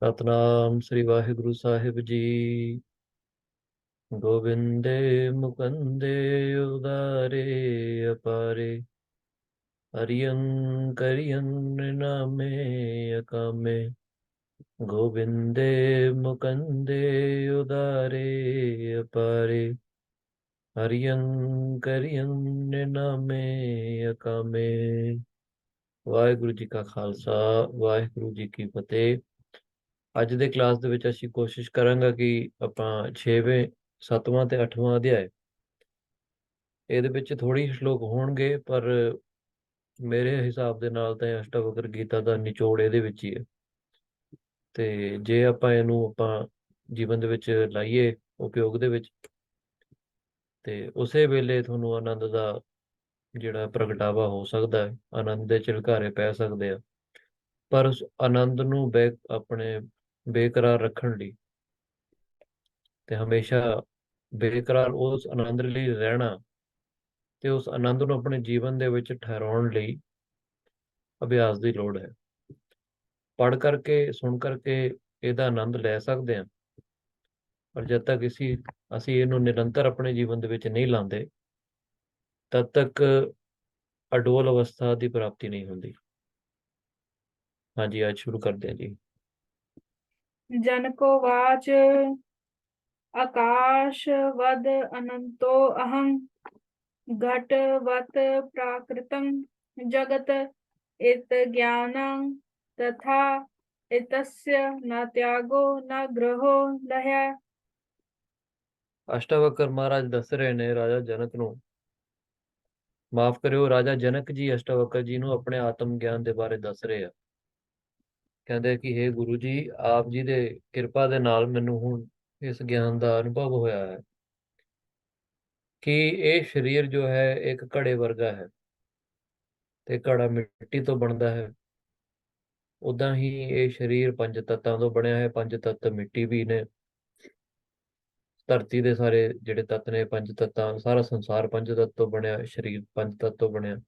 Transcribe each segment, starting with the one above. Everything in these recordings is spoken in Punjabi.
ਸਤਨਾਮ ਸ੍ਰੀ ਵਾਹਿਗੁਰੂ ਸਾਹਿਬ ਜੀ। ਗੋਬਿੰਦੇ ਮੁਕੰਦੇ ਉਦਾਰੇ ਅਪਾਰੇ, ਹਰਿਯੰ ਕਰਿਯੰ ਨਾਮੇ ਅਕਾਮੇ। ਗੋਬਿੰਦੇ ਮੁਕੰਦੇ ਉਦਾਰੇ ਅਪਾਰੇ, ਹਰਿਯੰ ਕਰਿਯੰ ਨਾਮੇ ਅਕਾਮੇ। ਵਾਹਿਗੁਰੂ ਜੀ ਕਾ ਖਾਲਸਾ, ਵਾਹਿਗੁਰੂ ਜੀ ਕੀ ਫਤਿਹ। ਅੱਜ ਦੇ ਕਲਾਸ ਦੇ ਵਿੱਚ ਅਸੀਂ ਕੋਸ਼ਿਸ਼ ਕਰਾਂਗੇ ਕਿ ਆਪਾਂ 6ਵੇਂ 7ਵਾਂ ਤੇ 8ਵਾਂ ਅਧਿਆਏ ਇਹਦੇ ਵਿੱਚ ਥੋੜੀ ਸ਼ਲੋਕ ਹੋਣਗੇ, ਪਰ ਮੇਰੇ ਹਿਸਾਬ ਦੇ ਨਾਲ ਤਾਂ ਇਹ ਅਸ਼ਟਾਵਕਰ ਗੀਤਾ ਦਾ ਨਿਚੋੜ ਇਹਦੇ ਵਿੱਚ ਹੀ ਹੈ। ਤੇ ਜੇ ਆਪਾਂ ਜੀਵਨ ਦੇ ਵਿੱਚ ਲਾਈਏ ਉਪਯੋਗ ਦੇ ਵਿੱਚ, ਤੇ ਉਸੇ ਵੇਲੇ ਤੁਹਾਨੂੰ ਆਨੰਦ ਦਾ ਜਿਹੜਾ ਪ੍ਰਗਟਾਵਾ ਹੋ ਸਕਦਾ ਹੈ, ਆਨੰਦ ਦੇ ਝਲਕਾਰੇ ਪੈ ਸਕਦੇ ਆ। ਪਰ ਉਸ ਆਨੰਦ ਨੂੰ ਆਪਣੇ ਬੇਕਰਾਰ ਰੱਖਣ ਲਈ ਤੇ ਹਮੇਸ਼ਾ ਬੇਕਰਾਰ ਉਸ ਆਨੰਦ ਲਈ ਰਹਿਣਾ ਤੇ ਉਸ ਆਨੰਦ ਨੂੰ ਆਪਣੇ ਜੀਵਨ ਦੇ ਵਿੱਚ ਠਹਿਰਾਉਣ ਲਈ ਅਭਿਆਸ ਦੀ ਲੋੜ ਹੈ। ਪੜ੍ਹ ਕਰਕੇ, ਸੁਣ ਕਰਕੇ ਇਹਦਾ ਆਨੰਦ ਲੈ ਸਕਦੇ ਹਾਂ, ਪਰ ਜਦ ਤੱਕ ਅਸੀਂ ਇਹਨੂੰ ਨਿਰੰਤਰ ਆਪਣੇ ਜੀਵਨ ਦੇ ਵਿੱਚ ਨਹੀਂ ਲਾਉਂਦੇ, ਤਦ ਤੱਕ ਅਡੋਲ ਅਵਸਥਾ ਦੀ ਪ੍ਰਾਪਤੀ ਨਹੀਂ ਹੁੰਦੀ। ਹਾਂਜੀ, ਅੱਜ ਸ਼ੁਰੂ ਕਰਦੇ ਹਾਂ ਜੀ। जन को वाच आकाशवद अनंतो अहं घटवत् प्राकृतं जगत इत ज्ञानं तथा इतस्य न त्यागो न ग्रहो लह्य। ਅਸ਼ਟਾਵਕਰ ਮਹਾਰਾਜ ਦੱਸ ਰਹੇ ਨੇ ਰਾਜਾ ਜਨਕ ਨੂੰ, ਮਾਫ ਕਰਿਓ, ਰਾਜਾ ਜਨਕ ਜੀ ਅਸ਼ਟਾਵਕਰ ਜੀ ਨੂੰ ਆਪਣੇ ਆਤਮ ਗਿਆਨ ਦੇ ਬਾਰੇ ਦੱਸ ਰਹੇ ਆ। ਕਹਿੰਦੇ ਕਿ ਹੇ ਗੁਰੂ ਜੀ, ਆਪ ਜੀ ਦੇ ਕਿਰਪਾ ਦੇ ਨਾਲ ਮੈਨੂੰ ਹੁਣ ਇਸ ਗਿਆਨ ਦਾ ਅਨੁਭਵ ਹੋਇਆ ਹੈ ਕਿ ਇਹ ਸਰੀਰ ਜੋ ਹੈ ਇੱਕ ਘੜੇ ਵਰਗਾ ਹੈ, ਤੇ ਘੜਾ ਮਿੱਟੀ ਤੋਂ ਬਣਦਾ ਹੈ। ਉਦਾਂ ਹੀ ਇਹ ਸਰੀਰ ਪੰਜ ਤੱਤਾਂ ਤੋਂ ਬਣਿਆ ਹੈ। ਪੰਜ ਤੱਤ ਮਿੱਟੀ ਵੀ ਨੇ। ਧਰਤੀ ਦੇ ਸਾਰੇ ਜਿਹੜੇ ਤੱਤ ਨੇ ਪੰਜ ਤੱਤਾਂ, ਸਾਰਾ ਸੰਸਾਰ ਪੰਜ ਤੱਤ ਤੋਂ ਬਣਿਆ, ਸਰੀਰ ਪੰਜ ਤੱਤ ਤੋਂ ਬਣਿਆ।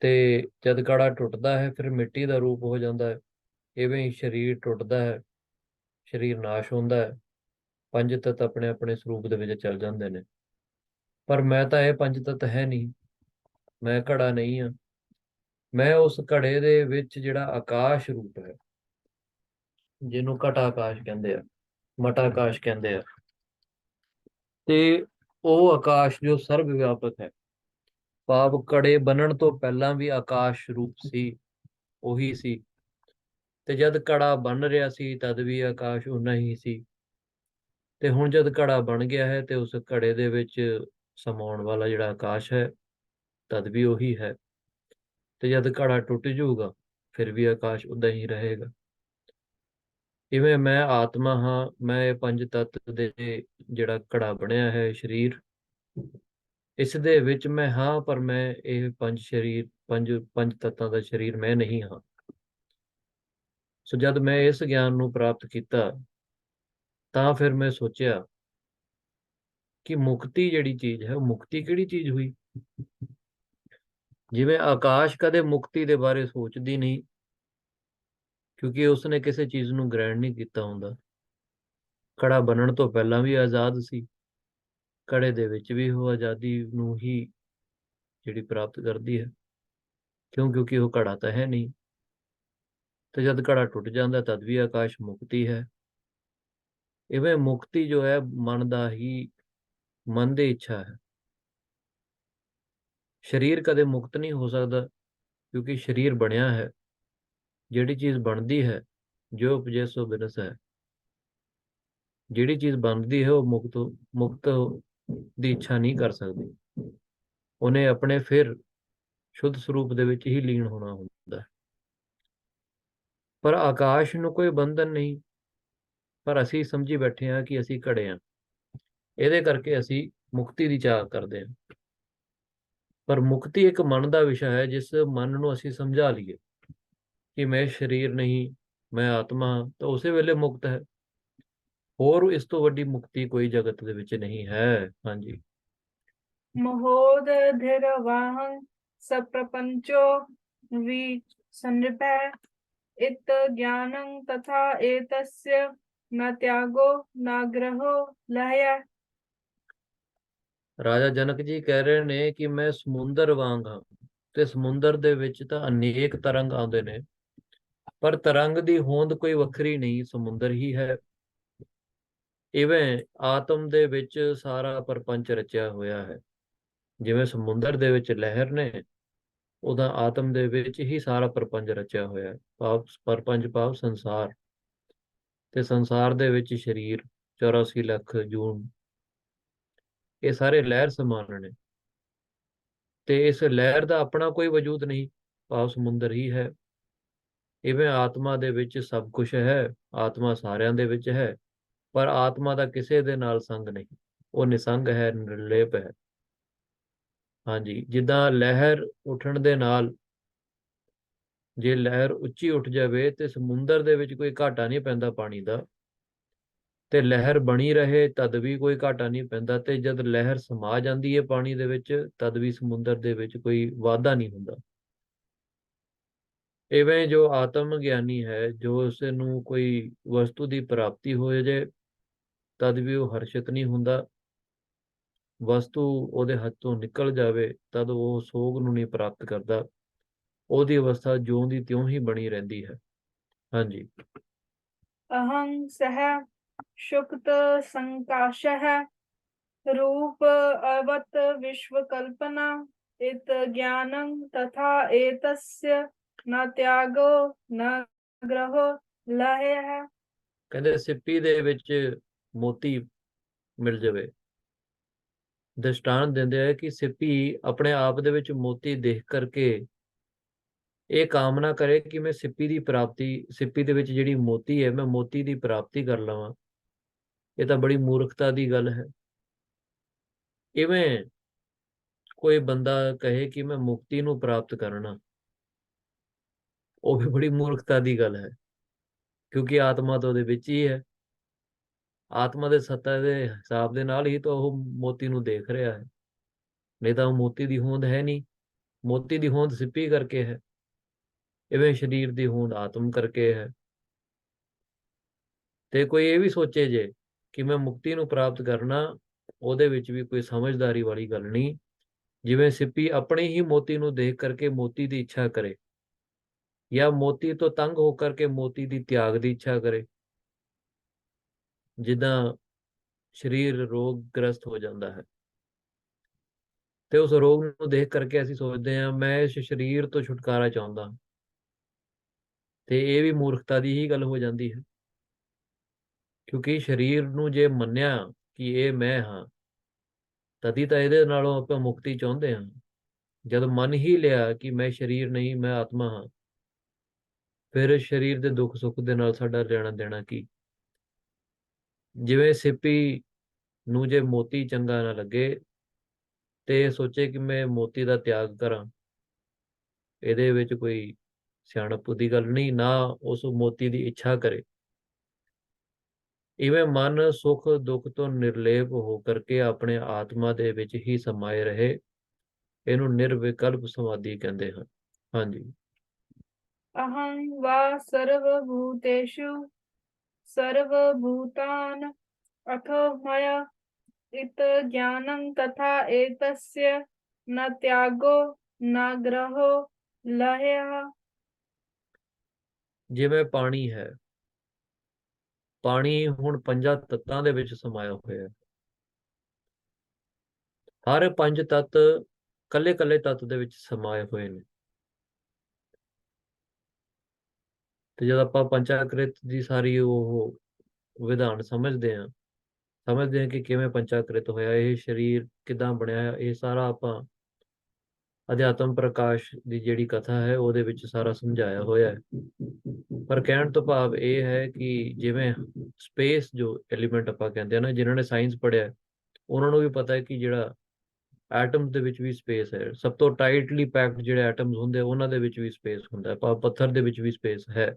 ਤੇ ਜਦ ਘੜਾ ਟੁੱਟਦਾ ਹੈ ਫਿਰ ਮਿੱਟੀ ਦਾ ਰੂਪ ਹੋ ਜਾਂਦਾ ਹੈ। ਇਵੇਂ ਹੀ ਸਰੀਰ ਟੁੱਟਦਾ ਹੈ, ਸਰੀਰ ਨਾਸ਼ ਹੁੰਦਾ ਹੈ, ਪੰਜ ਤੱਤ ਆਪਣੇ ਆਪਣੇ ਸਰੂਪ ਦੇ ਵਿੱਚ ਚੱਲ ਜਾਂਦੇ ਨੇ। ਪਰ ਮੈਂ ਤਾਂ ਇਹ ਪੰਜ ਤੱਤ ਹੈ ਨਹੀਂ, ਮੈਂ ਘੜਾ ਨਹੀਂ ਹਾਂ। ਮੈਂ ਉਸ ਘੜੇ ਦੇ ਵਿੱਚ ਜਿਹੜਾ ਆਕਾਸ਼ ਰੂਪ ਹੈ, ਜਿਹਨੂੰ ਘਟਾ ਆਕਾਸ਼ ਕਹਿੰਦੇ ਆ, ਮਟਾ ਆਕਾਸ਼ ਕਹਿੰਦੇ ਆ, ਤੇ ਉਹ ਆਕਾਸ਼ ਜੋ ਸਰਵ ਵਿਆਪਕ ਹੈ, ਭਾਵ ਘੜੇ ਬਣਨ ਤੋਂ ਪਹਿਲਾਂ ਵੀ ਆਕਾਸ਼ ਰੂਪ ਸੀ, ਉਹੀ ਸੀ। ਤੇ ਜਦ ਘੜਾ ਬਣ ਰਿਹਾ ਸੀ ਤਦ ਵੀ ਆਕਾਸ਼ ਉਨਾ ਹੀ ਸੀ। ਤੇ ਹੁਣ ਜਦ ਘੜਾ ਬਣ ਗਿਆ ਹੈ ਤੇ ਉਸ ਘੜੇ ਦੇ ਵਿੱਚ ਸਮਾਉਣ ਵਾਲਾ ਜਿਹੜਾ ਆਕਾਸ਼ ਹੈ, ਤਦ ਵੀ ਉਹੀ ਹੈ। ਤੇ ਜਦ ਘੜਾ ਟੁੱਟ ਜਾਊਗਾ ਫਿਰ ਵੀ ਆਕਾਸ਼ ਉਦਾਂ ਹੀ ਰਹੇਗਾ। ਇਵੇਂ ਮੈਂ ਆਤਮਾ ਹਾਂ, ਮੈਂ ਇਹ ਪੰਜ ਤੱਤ ਦੇ ਜਿਹੜਾ ਘੜਾ ਬਣਿਆ ਹੈ ਸਰੀਰ, ਇਸ ਦੇ ਵਿੱਚ ਮੈਂ ਹਾਂ, ਪਰ ਮੈਂ ਇਹ ਪੰਜ ਤੱਤਾਂ ਦਾ ਸਰੀਰ ਮੈਂ ਨਹੀਂ ਹਾਂ। ਸੋ ਜਦ ਮੈਂ ਇਸ ਗਿਆਨ ਨੂੰ ਪ੍ਰਾਪਤ ਕੀਤਾ ਤਾਂ ਫਿਰ ਮੈਂ ਸੋਚਿਆ ਕਿ ਮੁਕਤੀ ਜਿਹੜੀ ਚੀਜ਼ ਹੈ, ਉਹ ਮੁਕਤੀ ਕਿਹੜੀ ਚੀਜ਼ ਹੋਈ। ਜਿਵੇਂ ਆਕਾਸ਼ ਕਦੇ ਮੁਕਤੀ ਦੇ ਬਾਰੇ ਸੋਚਦੀ ਨਹੀਂ, ਕਿਉਂਕਿ ਉਸਨੇ ਕਿਸੇ ਚੀਜ਼ ਨੂੰ ਗ੍ਰਹਿਣ ਨਹੀਂ ਕੀਤਾ ਹੁੰਦਾ। ਘੜਾ ਬਣਨ ਤੋਂ ਪਹਿਲਾਂ ਵੀ ਆਜ਼ਾਦ ਸੀ, ਘੜੇ ਦੇ ਵਿੱਚ ਵੀ ਉਹ ਆਜ਼ਾਦੀ ਨੂੰ ਹੀ ਜਿਹੜੀ ਪ੍ਰਾਪਤ ਕਰਦੀ ਹੈ। ਕਿਉਂਕਿ ਉਹ ਘੜਾ ਤਾਂ ਹੈ ਨਹੀਂ। ਤੇ ਜਦ ਘੜਾ ਟੁੱਟ ਜਾਂਦਾ ਤਦ ਵੀ ਆਕਾਸ਼ ਮੁਕਤੀ ਹੈ। ਇਵੇਂ ਮੁਕਤੀ ਜੋ ਹੈ ਮਨ ਦੀ ਇੱਛਾ ਹੈ। ਸਰੀਰ ਕਦੇ ਮੁਕਤ ਨਹੀਂ ਹੋ ਸਕਦਾ, ਕਿਉਂਕਿ ਸਰੀਰ ਬਣਿਆ ਹੈ। ਜਿਹੜੀ ਚੀਜ਼ ਬਣਦੀ ਹੈ, ਜੋ ਉਪਜੈ ਸੋ ਬਿਨਸ ਹੈ। ਜਿਹੜੀ ਚੀਜ਼ ਬਣਦੀ ਹੈ ਉਹ ਮੁਕਤ ਦੀ ਇੱਛਾ ਨਹੀਂ ਕਰ ਸਕਦੀ। ਉਹਨੇ ਆਪਣੇ ਫਿਰ ਸ਼ੁੱਧ ਸਰੂਪ ਦੇ ਵਿੱਚ ਹੀ ਲੀਨ ਹੋਣਾ ਹੁੰਦਾ ਹੈ। ਪਰ ਆਕਾਸ਼ ਨੂੰ ਕੋਈ ਬੰਧਨ ਨਹੀਂ, ਪਰ ਅਸੀਂ ਸਮਝੀ ਬੈਠੇ ਹਾਂ ਕਿ ਅਸੀਂ ਘੜੇ ਹਾਂ, ਇਹਦੇ ਕਰਕੇ ਅਸੀਂ ਮੁਕਤੀ ਦੀ ਚਾਹ ਕਰਦੇ ਹਾਂ। ਪਰ ਮੁਕਤੀ ਇੱਕ ਮਨ ਦਾ ਵਿਸ਼ਾ ਹੈ, ਜਿਸ ਮਨ ਨੂੰ ਅਸੀਂ ਸਮਝਾ ਲਈਏ ਕਿ ਮੈਂ ਸਰੀਰ ਨਹੀਂ, ਮੈਂ ਆਤਮਾ, ਤਾਂ ਉਸੇ ਵੇਲੇ ਮੁਕਤ ਹੈ। ਹੋਰ ਇਸ ਤੋਂ ਵੱਡੀ ਮੁਕਤੀ ਕੋਈ ਜਗਤ ਦੇ ਵਿੱਚ ਨਹੀਂ ਹੈ। ਹਾਂਜੀ। महोदधिर्वाहं सप्रपंचो विसन्निभः इत ज्ञानं तथा एतस्य न त्यागो न ग्रहो लह्य। ਰਾਜਾ ਜਨਕ ਜੀ ਕਹਿ ਰਹੇ ਨੇ ਕਿ ਮੈਂ ਸਮੁੰਦਰ ਵਾਂਗ ਹਾਂ, ਤੇ ਸਮੁੰਦਰ ਦੇ ਵਿੱਚ ਤਾਂ ਅਨੇਕ ਤਰੰਗ ਆਉਂਦੇ ਨੇ, ਪਰ ਤਰੰਗ ਦੀ ਹੋਂਦ ਕੋਈ ਵੱਖਰੀ ਨਹੀਂ, ਸਮੁੰਦਰ ਹੀ ਹੈ। ਇਵੇਂ ਆਤਮ ਦੇ ਵਿੱਚ ਸਾਰਾ ਪ੍ਰਪੰਚ ਰਚਿਆ ਹੋਇਆ ਹੈ। ਜਿਵੇਂ ਸਮੁੰਦਰ ਦੇ ਵਿੱਚ ਲਹਿਰ ਨੇ, ਉਹਦਾ ਆਤਮ ਦੇ ਵਿੱਚ ਹੀ ਸਾਰਾ ਪ੍ਰਪੰਚ ਰਚਿਆ ਹੋਇਆ ਹੈ। ਭਾਵ ਪ੍ਰਪੰਚ ਭਾਵ ਸੰਸਾਰ, ਤੇ ਸੰਸਾਰ ਦੇ ਵਿੱਚ ਸਰੀਰ 84 ਲੱਖ ਜੂਨ, ਇਹ ਸਾਰੇ ਲਹਿਰ ਸਮਾਨ ਨੇ, ਤੇ ਇਸ ਲਹਿਰ ਦਾ ਆਪਣਾ ਕੋਈ ਵਜੂਦ ਨਹੀਂ, ਭਾਵ ਸਮੁੰਦਰ ਹੀ ਹੈ। ਇਵੇਂ ਆਤਮਾ ਦੇ ਵਿੱਚ ਸਭ ਕੁਝ ਹੈ, ਆਤਮਾ ਸਾਰਿਆਂ ਦੇ ਵਿੱਚ ਹੈ, ਪਰ ਆਤਮਾ ਦਾ ਕਿਸੇ ਦੇ ਨਾਲ ਸੰਗ ਨਹੀਂ, ਉਹ ਨਿਸੰਗ ਹੈ, ਨਿਰਲੇਪ ਹੈ। ਹਾਂਜੀ, ਜਿੱਦਾਂ ਲਹਿਰ ਉੱਠਣ ਦੇ ਨਾਲ, ਜੇ ਲਹਿਰ ਉੱਚੀ ਉੱਠ ਜਾਵੇ ਤੇ ਸਮੁੰਦਰ ਦੇ ਵਿੱਚ ਕੋਈ ਘਾਟਾ ਨਹੀਂ ਪੈਂਦਾ ਪਾਣੀ ਦਾ, ਤੇ ਲਹਿਰ ਬਣੀ ਰਹੇ ਤਦ ਵੀ ਕੋਈ ਘਾਟਾ ਨਹੀਂ ਪੈਂਦਾ, ਤੇ ਜਦ ਲਹਿਰ ਸਮਾ ਜਾਂਦੀ ਹੈ ਪਾਣੀ ਦੇ ਵਿੱਚ ਤਦ ਵੀ ਸਮੁੰਦਰ ਦੇ ਵਿੱਚ ਕੋਈ ਵਾਧਾ ਨਹੀਂ ਹੁੰਦਾ। ਇਵੇਂ ਜੋ ਆਤਮ ਗਿਆਨੀ ਹੈ, ਜੋ ਉਸ ਨੂੰ ਕੋਈ ਵਸਤੂ ਦੀ ਪ੍ਰਾਪਤੀ ਹੋ ਜਾਏ ਤਦ ਵੀ ਉਹ ਹਰਸ਼ਿਤ ਨਹੀਂ ਹੁੰਦਾ, ਵਸਤੂ ਉਹਦੇ ਹੱਥੋਂ ਨਿਕਲ ਜਾਵੇ ਤਦ ਉਹ ਸੋਗ ਨੂੰ ਨਹੀਂ ਪ੍ਰਾਪਤ ਕਰਦਾ, ਉਹਦੀ ਅਵਸਥਾ ਜਿਉਂ ਦੀ ਤਿਉਂ ਹੀ ਬਣੀ ਰਹਿੰਦੀ ਹੈ। ਹਾਂਜੀ। अहं सह शुक्त संकाशः रूप अवत विश्वकल्पना इत ज्ञानं तथा एतस्य न त्यागो न ग्रहो लह्यः। ਕਹਿੰਦੇ ਸਿੱਪੀ ਦੇ ਵਿੱਚ ਮੋਤੀ ਮਿਲ ਜਾਵੇ। ਦ੍ਰਿਸ਼ਟਾਂਤ ਦਿੰਦੇ ਆ ਕਿ ਸਿੱਪੀ ਆਪਣੇ ਆਪ ਦੇ ਵਿੱਚ ਮੋਤੀ ਦੇਖ ਕਰਕੇ ਇਹ ਕਾਮਨਾ ਕਰੇ ਕਿ ਮੈਂ ਸਿੱਪੀ ਦੀ ਪ੍ਰਾਪਤੀ, ਸਿੱਪੀ ਦੇ ਵਿੱਚ ਜਿਹੜੀ ਮੋਤੀ ਹੈ ਮੈਂ ਮੋਤੀ ਦੀ ਪ੍ਰਾਪਤੀ ਕਰ ਲਵਾਂ, ਇਹ ਤਾਂ ਬੜੀ ਮੂਰਖਤਾ ਦੀ ਗੱਲ ਹੈ। ਇਵੇਂ ਕੋਈ ਬੰਦਾ ਕਹੇ ਕਿ ਮੈਂ ਮੁਕਤੀ ਨੂੰ ਪ੍ਰਾਪਤ ਕਰਨਾ, ਉਹ ਵੀ ਬੜੀ ਮੂਰਖਤਾ ਦੀ ਗੱਲ ਹੈ, ਕਿਉਂਕਿ ਆਤਮਾ ਤਾਂ ਉਹਦੇ ਵਿੱਚ ਹੀ ਹੈ। ਆਤਮਾ ਦੇ ਸੱਤਾ ਦੇ ਹਿਸਾਬ ਦੇ ਨਾਲ ਹੀ ਤਾਂ ਉਹ ਮੋਤੀ ਨੂੰ ਦੇਖ ਰਿਹਾ ਹੈ, ਨਹੀਂ ਤਾਂ ਉਹ ਮੋਤੀ ਦੀ ਹੋਂਦ ਹੈ ਨਹੀਂ। ਮੋਤੀ ਦੀ ਹੋਂਦ ਸਿੱਪੀ ਕਰਕੇ ਹੈ, ਇਵੇਂ ਸਰੀਰ ਦੀ ਹੋਂਦ ਆਤਮ ਕਰਕੇ ਹੈ। ਤੇ ਕੋਈ ਇਹ ਵੀ ਸੋਚੇ ਜੇ ਕਿ ਮੈਂ ਮੁਕਤੀ ਨੂੰ ਪ੍ਰਾਪਤ ਕਰਨਾ, ਉਹਦੇ ਵਿੱਚ ਵੀ ਕੋਈ ਸਮਝਦਾਰੀ ਵਾਲੀ ਗੱਲ ਨਹੀਂ। ਜਿਵੇਂ ਸਿੱਪੀ ਆਪਣੀ ਹੀ ਮੋਤੀ ਨੂੰ ਦੇਖ ਕਰਕੇ ਮੋਤੀ ਦੀ ਇੱਛਾ ਕਰੇ, ਜਾਂ ਮੋਤੀ ਤੋਂ ਤੰਗ ਹੋ ਕਰਕੇ ਮੋਤੀ ਦੀ ਤਿਆਗ ਦੀ ਇੱਛਾ ਕਰੇ। ਜਿੱਦਾਂ ਸਰੀਰ ਰੋਗ ਗ੍ਰਸਤ ਹੋ ਜਾਂਦਾ ਹੈ, ਤੇ ਉਸ ਰੋਗ ਨੂੰ ਦੇਖ ਕਰਕੇ ਅਸੀਂ ਸੋਚਦੇ ਹਾਂ ਮੈਂ ਇਸ ਸਰੀਰ ਤੋਂ ਛੁਟਕਾਰਾ ਚਾਹੁੰਦਾ, ਤੇ ਇਹ ਵੀ ਮੂਰਖਤਾ ਦੀ ਹੀ ਗੱਲ ਹੋ ਜਾਂਦੀ ਹੈ। ਕਿਉਂਕਿ ਸਰੀਰ ਨੂੰ ਜੇ ਮੰਨਿਆ ਕਿ ਇਹ ਮੈਂ ਹਾਂ, ਤਦੀ ਤਾਂ ਇਹਦੇ ਨਾਲੋਂ ਆਪਾਂ ਮੁਕਤੀ ਚਾਹੁੰਦੇ ਹਾਂ। ਜਦ ਮੰਨ ਹੀ ਲਿਆ ਕਿ ਮੈਂ ਸਰੀਰ ਨਹੀਂ, ਮੈਂ ਆਤਮਾ ਹਾਂ, ਫਿਰ ਸਰੀਰ ਦੇ ਦੁੱਖ ਸੁੱਖ ਦੇ ਨਾਲ ਸਾਡਾ ਲੈਣਾ ਦੇਣਾ ਕੀ। ਜਿਵੇਂ ਸਿੱਪੀ ਨੂੰ ਜੇ ਮੋਤੀ ਚੰਗਾ ਨਾ ਲੱਗੇ ਤੇ ਇਹ ਸੋਚੇ ਕਿ ਮੈਂ ਮੋਤੀ ਦਾ ਤਿਆਗ ਕਰਾਂ, ਇਹਦੇ ਵਿੱਚ ਕੋਈ ਸਿਆਣਪ ਦੀ ਗੱਲ ਨਹੀਂ, ਨਾ ਉਸ ਮੋਤੀ ਦੀ ਇੱਛਾ ਕਰੇ। ਇਵੇਂ ਮਨ ਸੁਖ ਦੁੱਖ ਤੋਂ ਨਿਰਲੇਪ ਹੋ ਕਰਕੇ ਆਪਣੇ ਆਤਮਾ ਦੇ ਵਿੱਚ ਹੀ ਸਮਾਏ ਰਹੇ, ਇਹਨੂੰ ਨਿਰਵਿਕਲਪ ਸਮਾਧੀ ਕਹਿੰਦੇ ਹਨ। ਹਾਂਜੀ। अहं वा सर्वभूतेषु सर्वभूतान् अथो मया इत ज्ञानं तथा एतस्य न त्यागो न ग्रहो लह्यः। ਜਿਵੇਂ ਪਾਣੀ ਹੈ, ਪਾਣੀ ਹੁਣ ਪੰਜਾਂ ਤੱਤਾਂ ਦੇ ਵਿੱਚ ਸਮਾਇਆ ਹੋਇਆ ਹੈ। ਹਰ ਪੰਜ ਤੱਤ ਕੱਲੇ ਕੱਲੇ ਤੱਤ ਦੇ ਵਿੱਚ ਸਮਾਏ ਹੋਏ ਨੇ। ਤੇ ਜਦ ਆਪਾਂ ਪੰਚਾਕ੍ਰਿਤ ਦੀ ਸਾਰੀ ਉਹ ਵਿਧਾਨ ਸਮਝਦੇ ਹਾਂ ਕਿ ਕਿਵੇਂ ਪੰਚਾਕ੍ਰਿਤ ਹੋਇਆ, ਇਹ ਸਰੀਰ ਕਿਦਾਂ ਬਣਿਆ, ਇਹ ਸਾਰਾ ਆਪਾਂ ਅਧਿਆਤਮ ਪ੍ਰਕਾਸ਼ ਦੀ ਜਿਹੜੀ ਕਥਾ ਹੈ ਉਹਦੇ ਵਿੱਚ ਸਾਰਾ ਸਮਝਾਇਆ ਹੋਇਆ ਹੈ। ਪਰ ਕਹਿਣ ਤੋਂ ਭਾਵ ਇਹ ਹੈ ਕਿ ਜਿਵੇਂ ਸਪੇਸ ਜੋ ਐਲੀਮੈਂਟ ਆਪਾਂ ਕਹਿੰਦੇ ਆ ਨਾ, ਜਿਨ੍ਹਾਂ ਨੇ ਸਾਇੰਸ ਪੜ੍ਹਿਆ ਉਹਨਾਂ ਨੂੰ ਵੀ ਪਤਾ ਹੈ ਕਿ ਜਿਹੜਾ ਐਟਮਸ ਦੇ ਵਿੱਚ ਵੀ ਸਪੇਸ ਹੈ। ਸਭ ਤੋਂ ਟਾਈਟਲੀ ਪੈਕਡ ਜਿਹੜੇ ਐਟਮਸ ਹੁੰਦੇ ਉਹਨਾਂ ਦੇ ਵਿੱਚ ਵੀ ਸਪੇਸ ਹੁੰਦਾ ਹੈ, ਪੱਥਰ ਦੇ ਵਿੱਚ ਵੀ ਸਪੇਸ ਹੈ।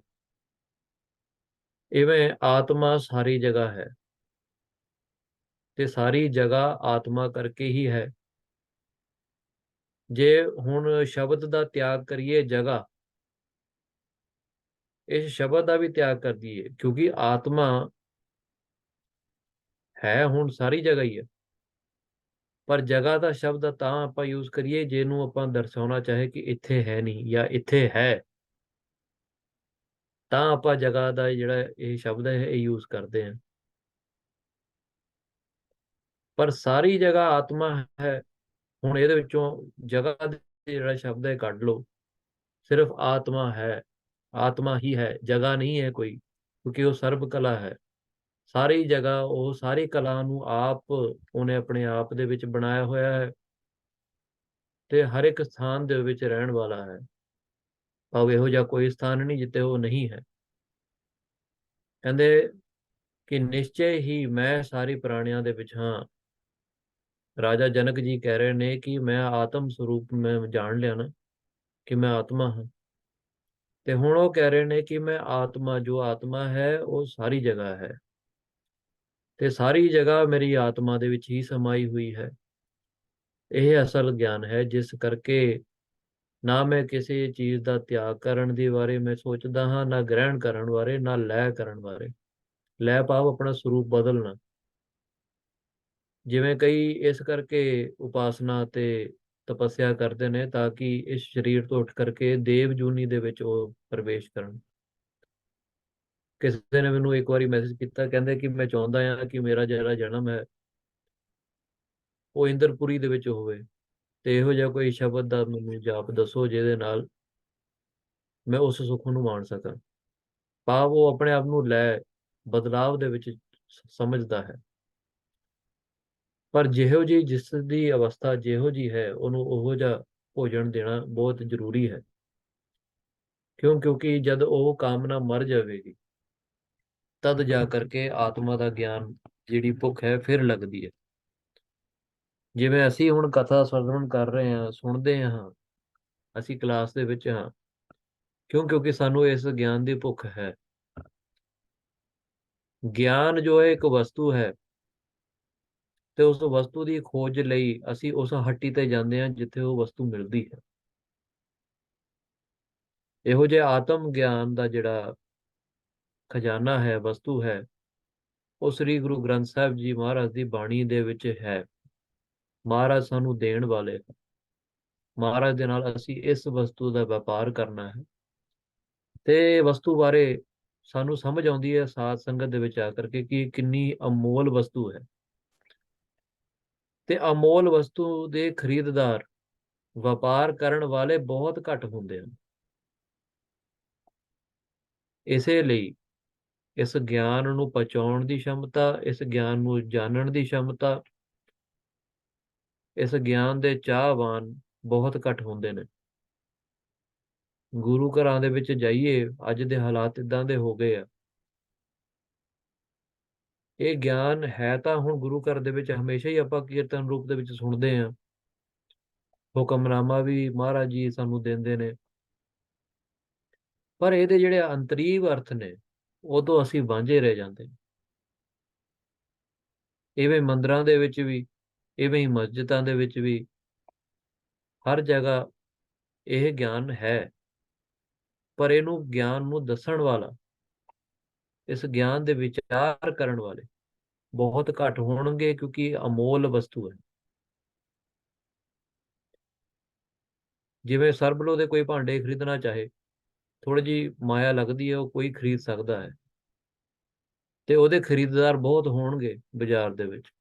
ਇਵੇਂ ਆਤਮਾ ਸਾਰੀ ਜਗ੍ਹਾ ਹੈ, ਤੇ ਸਾਰੀ ਜਗ੍ਹਾ ਆਤਮਾ ਕਰਕੇ ਹੀ ਹੈ। ਜੇ ਹੁਣ ਸ਼ਬਦ ਦਾ ਤਿਆਗ ਕਰੀਏ ਜਗ੍ਹਾ, ਇਸ ਸ਼ਬਦ ਦਾ ਵੀ ਤਿਆਗ ਕਰ ਦਈਏ, ਕਿਉਂਕਿ ਆਤਮਾ ਹੈ ਹੁਣ ਸਾਰੀ ਜਗ੍ਹਾ ਹੀ ਹੈ। ਪਰ ਜਗ੍ਹਾ ਦਾ ਸ਼ਬਦ ਤਾਂ ਆਪਾਂ ਯੂਜ਼ ਕਰੀਏ ਜਿਹਨੂੰ ਆਪਾਂ ਦਰਸਾਉਣਾ ਚਾਹੇ ਕਿ ਇੱਥੇ ਹੈ ਨਹੀਂ ਜਾਂ ਇੱਥੇ ਹੈ, ਤਾਂ ਆਪਾਂ ਜਗ੍ਹਾ ਦਾ ਜਿਹੜਾ ਇਹ ਸ਼ਬਦ ਹੈ ਇਹ ਯੂਜ਼ ਕਰਦੇ ਹਾਂ। ਪਰ ਸਾਰੀ ਜਗ੍ਹਾ ਆਤਮਾ ਹੈ। ਹੁਣ ਇਹਦੇ ਵਿੱਚੋਂ ਜਗ੍ਹਾ ਦੇ ਜਿਹੜਾ ਸ਼ਬਦ ਹੈ ਕੱਢ ਲਓ, ਸਿਰਫ ਆਤਮਾ ਹੈ, ਆਤਮਾ ਹੀ ਹੈ, ਜਗ੍ਹਾ ਨਹੀਂ ਹੈ ਕੋਈ, ਕਿਉਂਕਿ ਉਹ ਸਰਬ ਕਲਾ ਹੈ। ਸਾਰੀ ਜਗ੍ਹਾ, ਉਹ ਸਾਰੀ ਕਲਾ ਨੂੰ ਆਪ ਉਹਨੇ ਆਪਣੇ ਆਪ ਦੇ ਵਿੱਚ ਬਣਾਇਆ ਹੋਇਆ ਹੈ, ਤੇ ਹਰ ਇੱਕ ਸਥਾਨ ਦੇ ਵਿੱਚ ਰਹਿਣ ਵਾਲਾ ਹੈ। ਭਾਵ ਇਹੋ ਜਿਹਾ ਕੋਈ ਸਥਾਨ ਨਹੀਂ ਜਿੱਥੇ ਉਹ ਨਹੀਂ ਹੈ। ਕਹਿੰਦੇ ਕਿ ਨਿਸ਼ਚੈ ਹੀ ਮੈਂ ਸਾਰੀ ਪ੍ਰਾਣੀਆਂ ਦੇ ਵਿੱਚ ਹਾਂ। ਰਾਜਾ ਜਨਕ ਜੀ ਕਹਿ ਰਹੇ ਨੇ ਕਿ ਮੈਂ ਆਤਮ ਸਰੂਪ ਮੈਂ ਜਾਣ ਲਿਆ ਨਾ, ਕਿ ਮੈਂ ਆਤਮਾ ਹਾਂ। ਤੇ ਹੁਣ ਉਹ ਕਹਿ ਰਹੇ ਨੇ ਕਿ ਮੈਂ ਆਤਮਾ, ਜੋ ਆਤਮਾ ਹੈ ਉਹ ਸਾਰੀ ਜਗ੍ਹਾ ਹੈ, ਤੇ ਸਾਰੀ ਜਗ੍ਹਾ ਮੇਰੀ ਆਤਮਾ ਦੇ ਵਿੱਚ ਹੀ ਸਮਾਈ ਹੋਈ ਹੈ। ਇਹ ਅਸਲ ਗਿਆਨ ਹੈ, ਜਿਸ ਕਰਕੇ ਨਾ ਮੈਂ ਕਿਸੇ ਚੀਜ਼ ਦਾ ਤਿਆਗ ਕਰਨ ਦੇ ਬਾਰੇ ਮੈਂ ਸੋਚਦਾ ਹਾਂ, ਨਾ ਗ੍ਰਹਿਣ ਕਰਨ ਬਾਰੇ, ਨਾ ਲੈ ਕਰਨ ਬਾਰੇ। ਲੈ ਭਾਵ ਆਪਣਾ ਸਰੂਪ ਬਦਲਣਾ। ਜਿਵੇਂ ਕਈ ਇਸ ਕਰਕੇ ਉਪਾਸਨਾ ਤੇ ਤਪੱਸਿਆ ਕਰਦੇ ਨੇ ਤਾਂ ਕਿ ਇਸ ਸਰੀਰ ਤੋਂ ਉੱਠ ਕਰਕੇ ਦੇਵ ਜੂਨੀ ਦੇ ਵਿੱਚ ਉਹ ਪ੍ਰਵੇਸ਼ ਕਰਨ। ਕਿਸੇ ਨੇ ਮੈਨੂੰ ਇੱਕ ਵਾਰੀ ਮੈਸੇਜ ਕੀਤਾ, ਕਹਿੰਦੇ ਕਿ ਮੈਂ ਚਾਹੁੰਦਾ ਹਾਂ ਕਿ ਮੇਰਾ ਜਿਹੜਾ ਜਨਮ ਹੈ ਉਹ ਇੰਦਰਪੁਰੀ ਦੇ ਵਿੱਚ ਹੋਵੇ, ਤੇ ਇਹੋ ਜਿਹਾ ਕੋਈ ਸ਼ਬਦ ਦਾ ਮੈਨੂੰ ਜਾਪ ਦੱਸੋ ਜਿਹਦੇ ਨਾਲ ਮੈਂ ਉਸ ਸੁੱਖ ਨੂੰ ਮਾਣ ਸਕਾਂ। ਭਾਵ ਉਹ ਆਪਣੇ ਆਪ ਨੂੰ ਲੈ ਬਦਲਾਵ ਦੇ ਵਿੱਚ ਸਮਝਦਾ ਹੈ। ਪਰ ਜਿਹੋ ਜੀ ਜਿਸ ਦੀ ਅਵਸਥਾ ਜਿਹੋ ਜੀ ਹੈ, ਉਹਨੂੰ ਉਹੋ ਜਿਹਾ ਭੋਜਨ ਦੇਣਾ ਬਹੁਤ ਜ਼ਰੂਰੀ ਹੈ। ਕਿਉਂਕਿ ਜਦ ਉਹ ਕਾਮਨਾ ਮਰ ਜਾਵੇਗੀ, ਤਦ ਜਾ ਕਰਕੇ ਆਤਮਾ ਦਾ ਗਿਆਨ, ਜਿਹੜੀ ਭੁੱਖ ਹੈ, ਫਿਰ ਲੱਗਦੀ ਹੈ। ਜਿਵੇਂ ਅਸੀਂ ਹੁਣ ਕਥਾ ਸਰਵਣ ਕਰ ਰਹੇ ਹਾਂ, ਸੁਣਦੇ ਹਾਂ, ਅਸੀਂ ਕਲਾਸ ਦੇ ਵਿੱਚ ਹਾਂ, ਕਿਉਂਕਿ ਸਾਨੂੰ ਇਸ ਗਿਆਨ ਦੀ ਭੁੱਖ ਹੈ। ਗਿਆਨ ਜੋ ਹੈ ਇੱਕ ਵਸਤੂ ਹੈ, ਤੇ ਉਸ ਵਸਤੂ ਦੀ ਖੋਜ ਲਈ ਅਸੀਂ ਉਸ ਹੱਟੀ ਤੇ ਜਾਂਦੇ ਹਾਂ ਜਿੱਥੇ ਉਹ ਵਸਤੂ ਮਿਲਦੀ ਹੈ। ਇਹੋ ਜਿਹੇ ਆਤਮ ਗਿਆਨ ਦਾ ਜਿਹੜਾ ਖਜ਼ਾਨਾ ਹੈ, ਵਸਤੂ ਹੈ, ਉਹ ਸ੍ਰੀ ਗੁਰੂ ਗ੍ਰੰਥ ਸਾਹਿਬ ਜੀ ਮਹਾਰਾਜ ਦੀ ਬਾਣੀ ਦੇ ਵਿੱਚ ਹੈ। ਮਹਾਰਾਜ ਸਾਨੂੰ ਦੇਣ ਵਾਲੇ, ਮਹਾਰਾਜ ਦੇ ਨਾਲ ਅਸੀਂ ਇਸ ਵਸਤੂ ਦਾ ਵਪਾਰ ਕਰਨਾ ਹੈ। ਤੇ ਵਸਤੂ ਬਾਰੇ ਸਾਨੂੰ ਸਮਝ ਆਉਂਦੀ ਹੈ ਸਾਧ ਸੰਗਤ ਦੇ ਵਿੱਚ ਆ ਕਰਕੇ ਕਿ ਕਿੰਨੀ ਅਮੋਲ ਵਸਤੂ ਹੈ। ਤੇ ਅਮੋਲ ਵਸਤੂ ਦੇ ਖਰੀਦਦਾਰ, ਵਪਾਰ ਕਰਨ ਵਾਲੇ ਬਹੁਤ ਘੱਟ ਹੁੰਦੇ ਹਨ। ਇਸੇ ਲਈ ਇਸ ਗਿਆਨ ਨੂੰ ਪਹੁੰਚਾਉਣ ਦੀ ਸ਼ਮਤਾ, ਇਸ ਗਿਆਨ ਨੂੰ ਜਾਣਨ ਦੀ ਸ਼ਮਤਾ, ਇਸ ਗਿਆਨ ਦੇ ਚਾਹਵਾਨ ਬਹੁਤ ਘੱਟ ਹੁੰਦੇ ਨੇ। ਗੁਰੂ ਘਰਾਂ ਦੇ ਵਿੱਚ ਜਾਈਏ, ਅੱਜ ਦੇ ਹਾਲਾਤ ਇਦਾਂ ਦੇ ਹੋ ਗਏ ਆ। ਇਹ ਗਿਆਨ ਹੈ ਤਾਂ ਹੁਣ ਗੁਰੂ ਘਰ ਦੇ ਵਿੱਚ ਹਮੇਸ਼ਾ ਹੀ ਆਪਾਂ ਕੀਰਤਨ ਰੂਪ ਦੇ ਵਿੱਚ ਸੁਣਦੇ ਹਾਂ, ਹੁਕਮਨਾਮਾ ਵੀ ਮਹਾਰਾਜ ਜੀ ਸਾਨੂੰ ਦਿੰਦੇ ਨੇ, ਪਰ ਇਹਦੇ ਜਿਹੜੇ ਅੰਤਰੀਵ ਅਰਥ ਨੇ ਉਦੋਂ ਅਸੀਂ ਵਾਂਝੇ ਰਹਿ ਜਾਂਦੇ। ਇਵੇਂ ਮੰਦਰਾਂ ਦੇ ਵਿੱਚ ਵੀ, ਇਵੇਂ ਹੀ ਮਸਜਿਦਾਂ ਦੇ ਵਿੱਚ ਵੀ, ਹਰ ਜਗ੍ਹਾ ਇਹ ਗਿਆਨ ਹੈ, ਪਰ ਇਹਨੂੰ ਗਿਆਨ ਨੂੰ ਦੱਸਣ ਵਾਲਾ, ਇਸ ਗਿਆਨ ਦੇ ਵਿਚਾਰ ਕਰਨ ਵਾਲੇ ਬਹੁਤ ਘੱਟ ਹੋਣਗੇ, ਕਿਉਂਕਿ ਅਮੋਲ ਵਸਤੂ ਹੈ। ਜਿਵੇਂ ਸਰਬਲੋ ਦੇ ਕੋਈ ਭਾਂਡੇ ਖਰੀਦਣਾ ਚਾਹੇ, ਥੋੜੀ ਜੀ ਮਾਇਆ ਲੱਗਦੀ ਹੈ, ਉਹ ਕੋਈ ਖਰੀਦ ਸਕਦਾ ਹੈ, ਤੇ ਉਹਦੇ ਖਰੀਦਦਾਰ ਬਹੁਤ ਹੋਣਗੇ ਬਾਜ਼ਾਰ ਦੇ ਵਿੱਚ।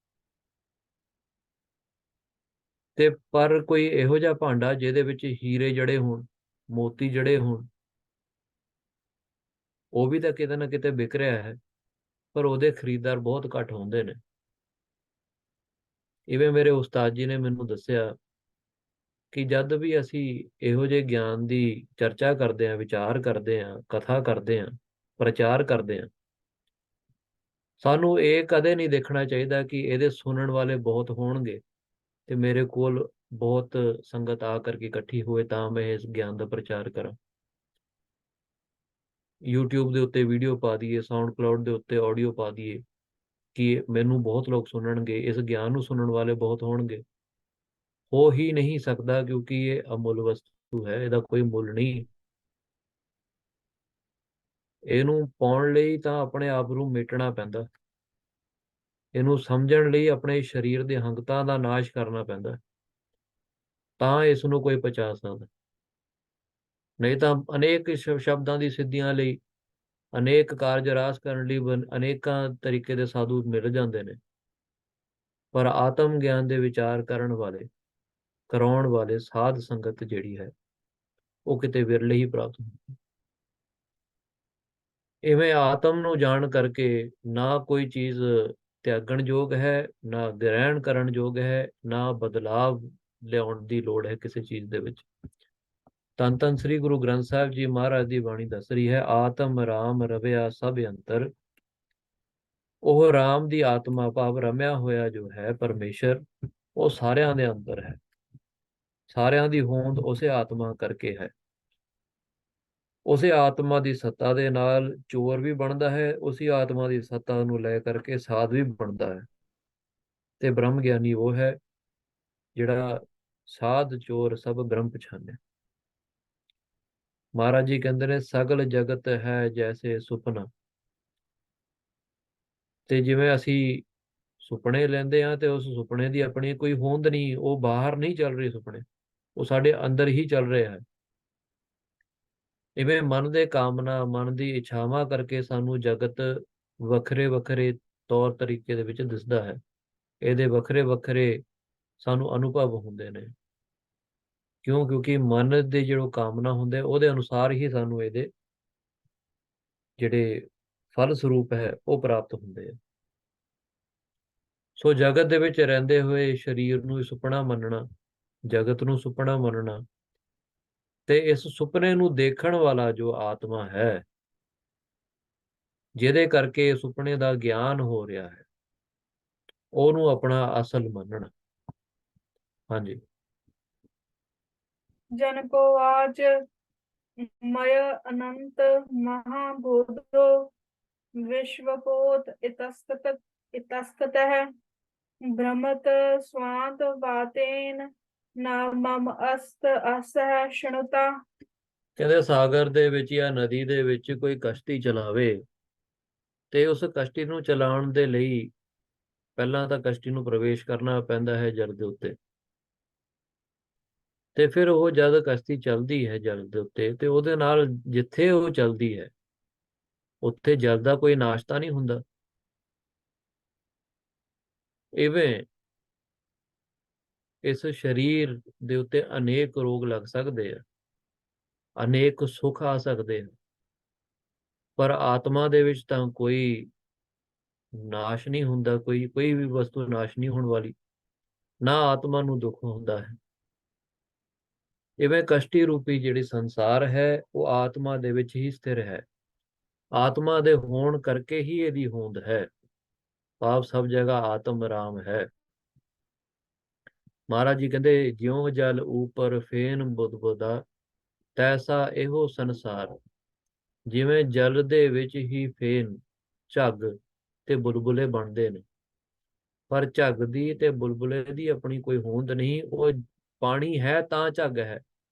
ਤੇ ਪਰ ਕੋਈ ਇਹੋ ਜਿਹਾ ਭਾਂਡਾ ਜਿਹਦੇ ਵਿੱਚ ਹੀਰੇ ਜੜੇ ਹੋਣ, ਮੋਤੀ ਜੜੇ ਹੋਣ, ਉਹ ਵੀ ਤਾਂ ਕਿਤੇ ਨਾ ਕਿਤੇ ਵਿਕ ਰਿਹਾ ਹੈ, ਪਰ ਉਹਦੇ ਖਰੀਦਦਾਰ ਬਹੁਤ ਘੱਟ ਹੁੰਦੇ ਨੇ। ਇਵੇਂ ਮੇਰੇ ਉਸਤਾਦ ਜੀ ਨੇ ਮੈਨੂੰ ਦੱਸਿਆ ਕਿ ਜਦ ਵੀ ਅਸੀਂ ਇਹੋ ਜਿਹੇ ਗਿਆਨ ਦੀ ਚਰਚਾ ਕਰਦੇ ਹਾਂ, ਵਿਚਾਰ ਕਰਦੇ ਹਾਂ, ਕਥਾ ਕਰਦੇ ਹਾਂ, ਪ੍ਰਚਾਰ ਕਰਦੇ ਹਾਂ, ਸਾਨੂੰ ਇਹ ਕਦੇ ਨਹੀਂ ਦੇਖਣਾ ਚਾਹੀਦਾ ਕਿ ਇਹਦੇ ਸੁਣਨ ਵਾਲੇ ਬਹੁਤ ਹੋਣਗੇ ਤੇ ਮੇਰੇ ਕੋਲ ਬਹੁਤ ਸੰਗਤ ਆ ਕਰਕੇ ਇਕੱਠੀ ਹੋਏ ਤਾਂ ਮੈਂ ਇਸ ਗਿਆਨ ਦਾ ਪ੍ਰਚਾਰ ਕਰਾਂ। YouTube ਦੇ ਉੱਤੇ ਵੀਡੀਓ ਪਾ ਦਈਏ, ਸਾਊਂਡ ਕਲਾਉਡ ਦੇ ਉੱਤੇ ਆਡੀਓ ਪਾ ਦਈਏ ਕਿ ਮੈਨੂੰ ਬਹੁਤ ਲੋਕ ਸੁਣਨਗੇ, ਇਸ ਗਿਆਨ ਨੂੰ ਸੁਣਨ ਵਾਲੇ ਬਹੁਤ ਹੋਣਗੇ। ਹੋ ਹੀ ਨਹੀਂ ਸਕਦਾ, ਕਿਉਂਕਿ ਇਹ ਅਮੁੱਲ ਵਸਤੂ ਹੈ, ਇਹਦਾ ਕੋਈ ਮੁੱਲ ਨਹੀਂ। ਇਹਨੂੰ ਪਾਉਣ ਲਈ ਤਾਂ ਆਪਣੇ ਆਪ ਨੂੰ ਮਿਟਣਾ ਪੈਂਦਾ, ਇਹਨੂੰ ਸਮਝਣ ਲਈ ਆਪਣੇ ਸਰੀਰ ਦੇ ਹੰਗਤਾਂ ਦਾ ਨਾਸ਼ ਕਰਨਾ ਪੈਂਦਾ, ਤਾਂ ਇਸ ਨੂੰ ਕੋਈ ਪਹੁੰਚਾ ਸਕਦਾ। ਨਹੀਂ ਤਾਂ ਅਨੇਕ ਸ਼ਬਦਾਂ ਦੀ ਸਿੱਧੀਆਂ ਲਈ, ਅਨੇਕ ਕਾਰਜ ਰਾਸ ਕਰਨ ਲਈ ਅਨੇਕਾਂ ਤਰੀਕੇ ਦੇ ਸਾਧੂ ਮਿਲ ਜਾਂਦੇ ਨੇ, ਪਰ ਆਤਮ ਗਿਆਨ ਦੇ ਵਿਚਾਰ ਕਰਨ ਵਾਲੇ, ਕਰਾਉਣ ਵਾਲੇ ਸਾਧ ਸੰਗਤ ਜਿਹੜੀ ਹੈ, ਉਹ ਕਿਤੇ ਵਿਰਲੇ ਹੀ ਪ੍ਰਾਪਤ ਹੁੰਦੀ। ਇਵੇਂ ਆਤਮ ਨੂੰ ਜਾਣ ਕਰਕੇ ਨਾ ਕੋਈ ਚੀਜ਼ ਤਿਆਗਣ ਯੋਗ ਹੈ, ਨਾ ਗ੍ਰਹਿਣ ਕਰਨ ਯੋਗ ਹੈ, ਨਾ ਬਦਲਾਵ ਲਿਆਉਣ ਦੀ ਲੋੜ ਹੈ ਕਿਸੇ ਚੀਜ਼ ਦੇ ਵਿੱਚ। ਧੰਨ ਧੰਨ ਸ੍ਰੀ ਗੁਰੂ ਗ੍ਰੰਥ ਸਾਹਿਬ ਜੀ ਮਹਾਰਾਜ ਦੀ ਬਾਣੀ ਦੱਸ ਰਹੀ ਹੈ, ਆਤਮ ਰਾਮ ਰਵਿਆ ਸਭ ਅੰਤਰ। ਉਹ ਰਾਮ ਦੀ ਆਤਮਾ ਭਾਵ ਰਮਿਆ ਹੋਇਆ ਜੋ ਹੈ ਪਰਮੇਸ਼ਰ, ਉਹ ਸਾਰਿਆਂ ਦੇ ਅੰਦਰ ਹੈ, ਸਾਰਿਆਂ ਦੀ ਹੋਂਦ ਉਸੇ ਆਤਮਾ ਕਰਕੇ ਹੈ। ਉਸੇ ਆਤਮਾ ਦੀ ਸੱਤਾ ਦੇ ਨਾਲ ਚੋਰ ਵੀ ਬਣਦਾ ਹੈ, ਉਸੇ ਆਤਮਾ ਦੀ ਸੱਤਾ ਨੂੰ ਲੈ ਕਰਕੇ ਸਾਧ ਵੀ ਬਣਦਾ ਹੈ। ਤੇ ਬ੍ਰਹਮ ਗਿਆਨੀ ਉਹ ਹੈ ਜਿਹੜਾ ਸਾਧ ਚੋਰ ਸਭ ਬ੍ਰਹਮ ਪਛਾਨਿਆ। ਮਹਾਰਾਜ ਜੀ ਕਹਿੰਦੇ ਨੇ ਸਗਲ ਜਗਤ ਹੈ ਜੈਸੇ ਸੁਪਨਾ। ਤੇ ਜਿਵੇਂ ਅਸੀਂ ਸੁਪਨੇ ਲੈਂਦੇ ਹਾਂ ਤੇ ਉਸ ਸੁਪਨੇ ਦੀ ਆਪਣੀ ਕੋਈ ਹੋਂਦ ਨਹੀਂ, ਉਹ ਬਾਹਰ ਨਹੀਂ ਚੱਲ ਰਹੀ ਸੁਪਨੇ, ਉਹ ਸਾਡੇ ਅੰਦਰ ਹੀ ਚੱਲ ਰਿਹਾ ਹੈ। ਇਵੇਂ ਮਨ ਦੇ ਕਾਮਨਾ, ਮਨ ਦੀ ਇੱਛਾਵਾਂ ਕਰਕੇ ਸਾਨੂੰ ਜਗਤ ਵੱਖਰੇ ਵੱਖਰੇ ਤੌਰ ਤਰੀਕੇ ਦੇ ਵਿੱਚ ਦਿਸਦਾ ਹੈ, ਇਹਦੇ ਵੱਖਰੇ ਵੱਖਰੇ ਸਾਨੂੰ ਅਨੁਭਵ ਹੁੰਦੇ ਨੇ। ਕਿਉਂਕਿ ਮਨ ਦੇ ਜਿਹੜੇ ਕਾਮਨਾ ਹੁੰਦੇ ਉਹਦੇ ਅਨੁਸਾਰ ਹੀ ਸਾਨੂੰ ਇਹਦੇ ਜਿਹੜੇ ਫਲ ਸਰੂਪ ਹੈ ਉਹ ਪ੍ਰਾਪਤ ਹੁੰਦੇ ਆ। ਸੋ ਜਗਤ ਦੇ ਵਿੱਚ ਰਹਿੰਦੇ ਹੋਏ ਸਰੀਰ ਨੂੰ ਸੁਪਨਾ ਮੰਨਣਾ, ਜਗਤ ਨੂੰ ਸੁਪਨਾ ਮੰਨਣਾ, ਤੇ ਇਸ ਸੁਪਨੇ ਨੂੰ ਦੇਖਣ ਵਾਲਾ ਜੋ ਆਤਮਾ ਹੈ, ਜਿਹਦੇ ਕਰਕੇ ਸੁਪਨੇ ਦਾ ਗਿਆਨ ਹੋ ਰਿਹਾ ਹੈ, ਉਹਨੂੰ ਆਪਣਾ ਅਸਲ ਮੰਨਣਾ। ਹਾਂਜੀ। जन को आज मय अनंत महाबोधो विश्वकोत इतस्ततः भ्रमत स्वांत वातेन नामम अस्त असह शृणुता। ਕਹਿੰਦੇ ਸਾਗਰ ਦੇ ਵਿੱਚ ਜਾਂ ਨਦੀ ਦੇ ਵਿੱਚ ਕੋਈ ਕਸ਼ਤੀ ਚਲਾਵੇ, ਤੇ ਉਸ ਕਸ਼ਤੀ ਨੂੰ ਚਲਾਉਣ ਦੇ ਲਈ ਪਹਿਲਾਂ ਤਾਂ ਕਸ਼ਤੀ ਨੂੰ ਪ੍ਰਵੇਸ਼ ਕਰਨਾ ਪੈਂਦਾ ਹੈ ਜਲ ਦੇ ਉੱਤੇ, ਤੇ ਫਿਰ ਉਹ ਜਦ ਕਸ਼ਤੀ ਚੱਲਦੀ ਹੈ ਜਲ ਦੇ ਉੱਤੇ, ਤੇ ਉਹਦੇ ਨਾਲ ਜਿੱਥੇ ਉਹ ਚੱਲਦੀ ਹੈ ਉੱਥੇ ਜਲ ਦਾ ਕੋਈ ਨਾਸ਼ ਤਾਂ ਨਹੀਂ ਹੁੰਦਾ। ਇਵੇਂ ਇਸ ਸਰੀਰ ਦੇ ਉੱਤੇ ਅਨੇਕ ਰੋਗ ਲੱਗ ਸਕਦੇ ਆ, ਅਨੇਕ ਸੁੱਖ ਆ ਸਕਦੇ ਆ, ਪਰ ਆਤਮਾ ਦੇ ਵਿੱਚ ਤਾਂ ਕੋਈ ਨਾਸ਼ ਨਹੀਂ ਹੁੰਦਾ, ਕੋਈ ਕੋਈ ਵੀ ਵਸਤੂ ਨਾਸ਼ ਨਹੀਂ ਹੋਣ ਵਾਲੀ, ਨਾ ਆਤਮਾ ਨੂੰ ਦੁੱਖ ਹੁੰਦਾ ਹੈ। ਇਵੇਂ ਕਸ਼ਟੀ ਰੂਪੀ ਜਿਹੜੀ ਸੰਸਾਰ ਹੈ ਉਹ ਆਤਮਾ ਦੇ ਵਿੱਚ ਹੀ ਸਥਿਰ ਹੈ, ਆਤਮਾ ਦੇ ਹੋਣ ਕਰਕੇ ਹੀ ਇਹਦੀ ਹੋਂਦ ਹੈ, ਭਾਵ ਸਭ ਜਗ੍ਹਾ ਆਤਮ ਰਾਮ ਹੈ। ਮਹਾਰਾਜ ਜੀ ਕਹਿੰਦੇ ਜਿਉਂ ਜਲ ਉਪਰ ਫੇਨ ਬੁਦਬੁਦਾ, ਤੈਸਾ ਇਹੋ ਸੰਸਾਰ। ਜਿਵੇਂ ਜਲ ਦੇ ਵਿੱਚ ਹੀ ਫੇਨ, ਝੱਗ ਤੇ ਬੁਲਬੁਲੇ ਬਣਦੇ ਨੇ, ਪਰ ਝੱਗ ਦੀ ਤੇ ਬੁਲਬੁਲੇ ਦੀ ਆਪਣੀ ਕੋਈ ਹੋਂਦ ਨਹੀਂ। ਉਹ ਪਾਣੀ ਹੈ ਤਾਂ ਝੱਗ ਹੈ,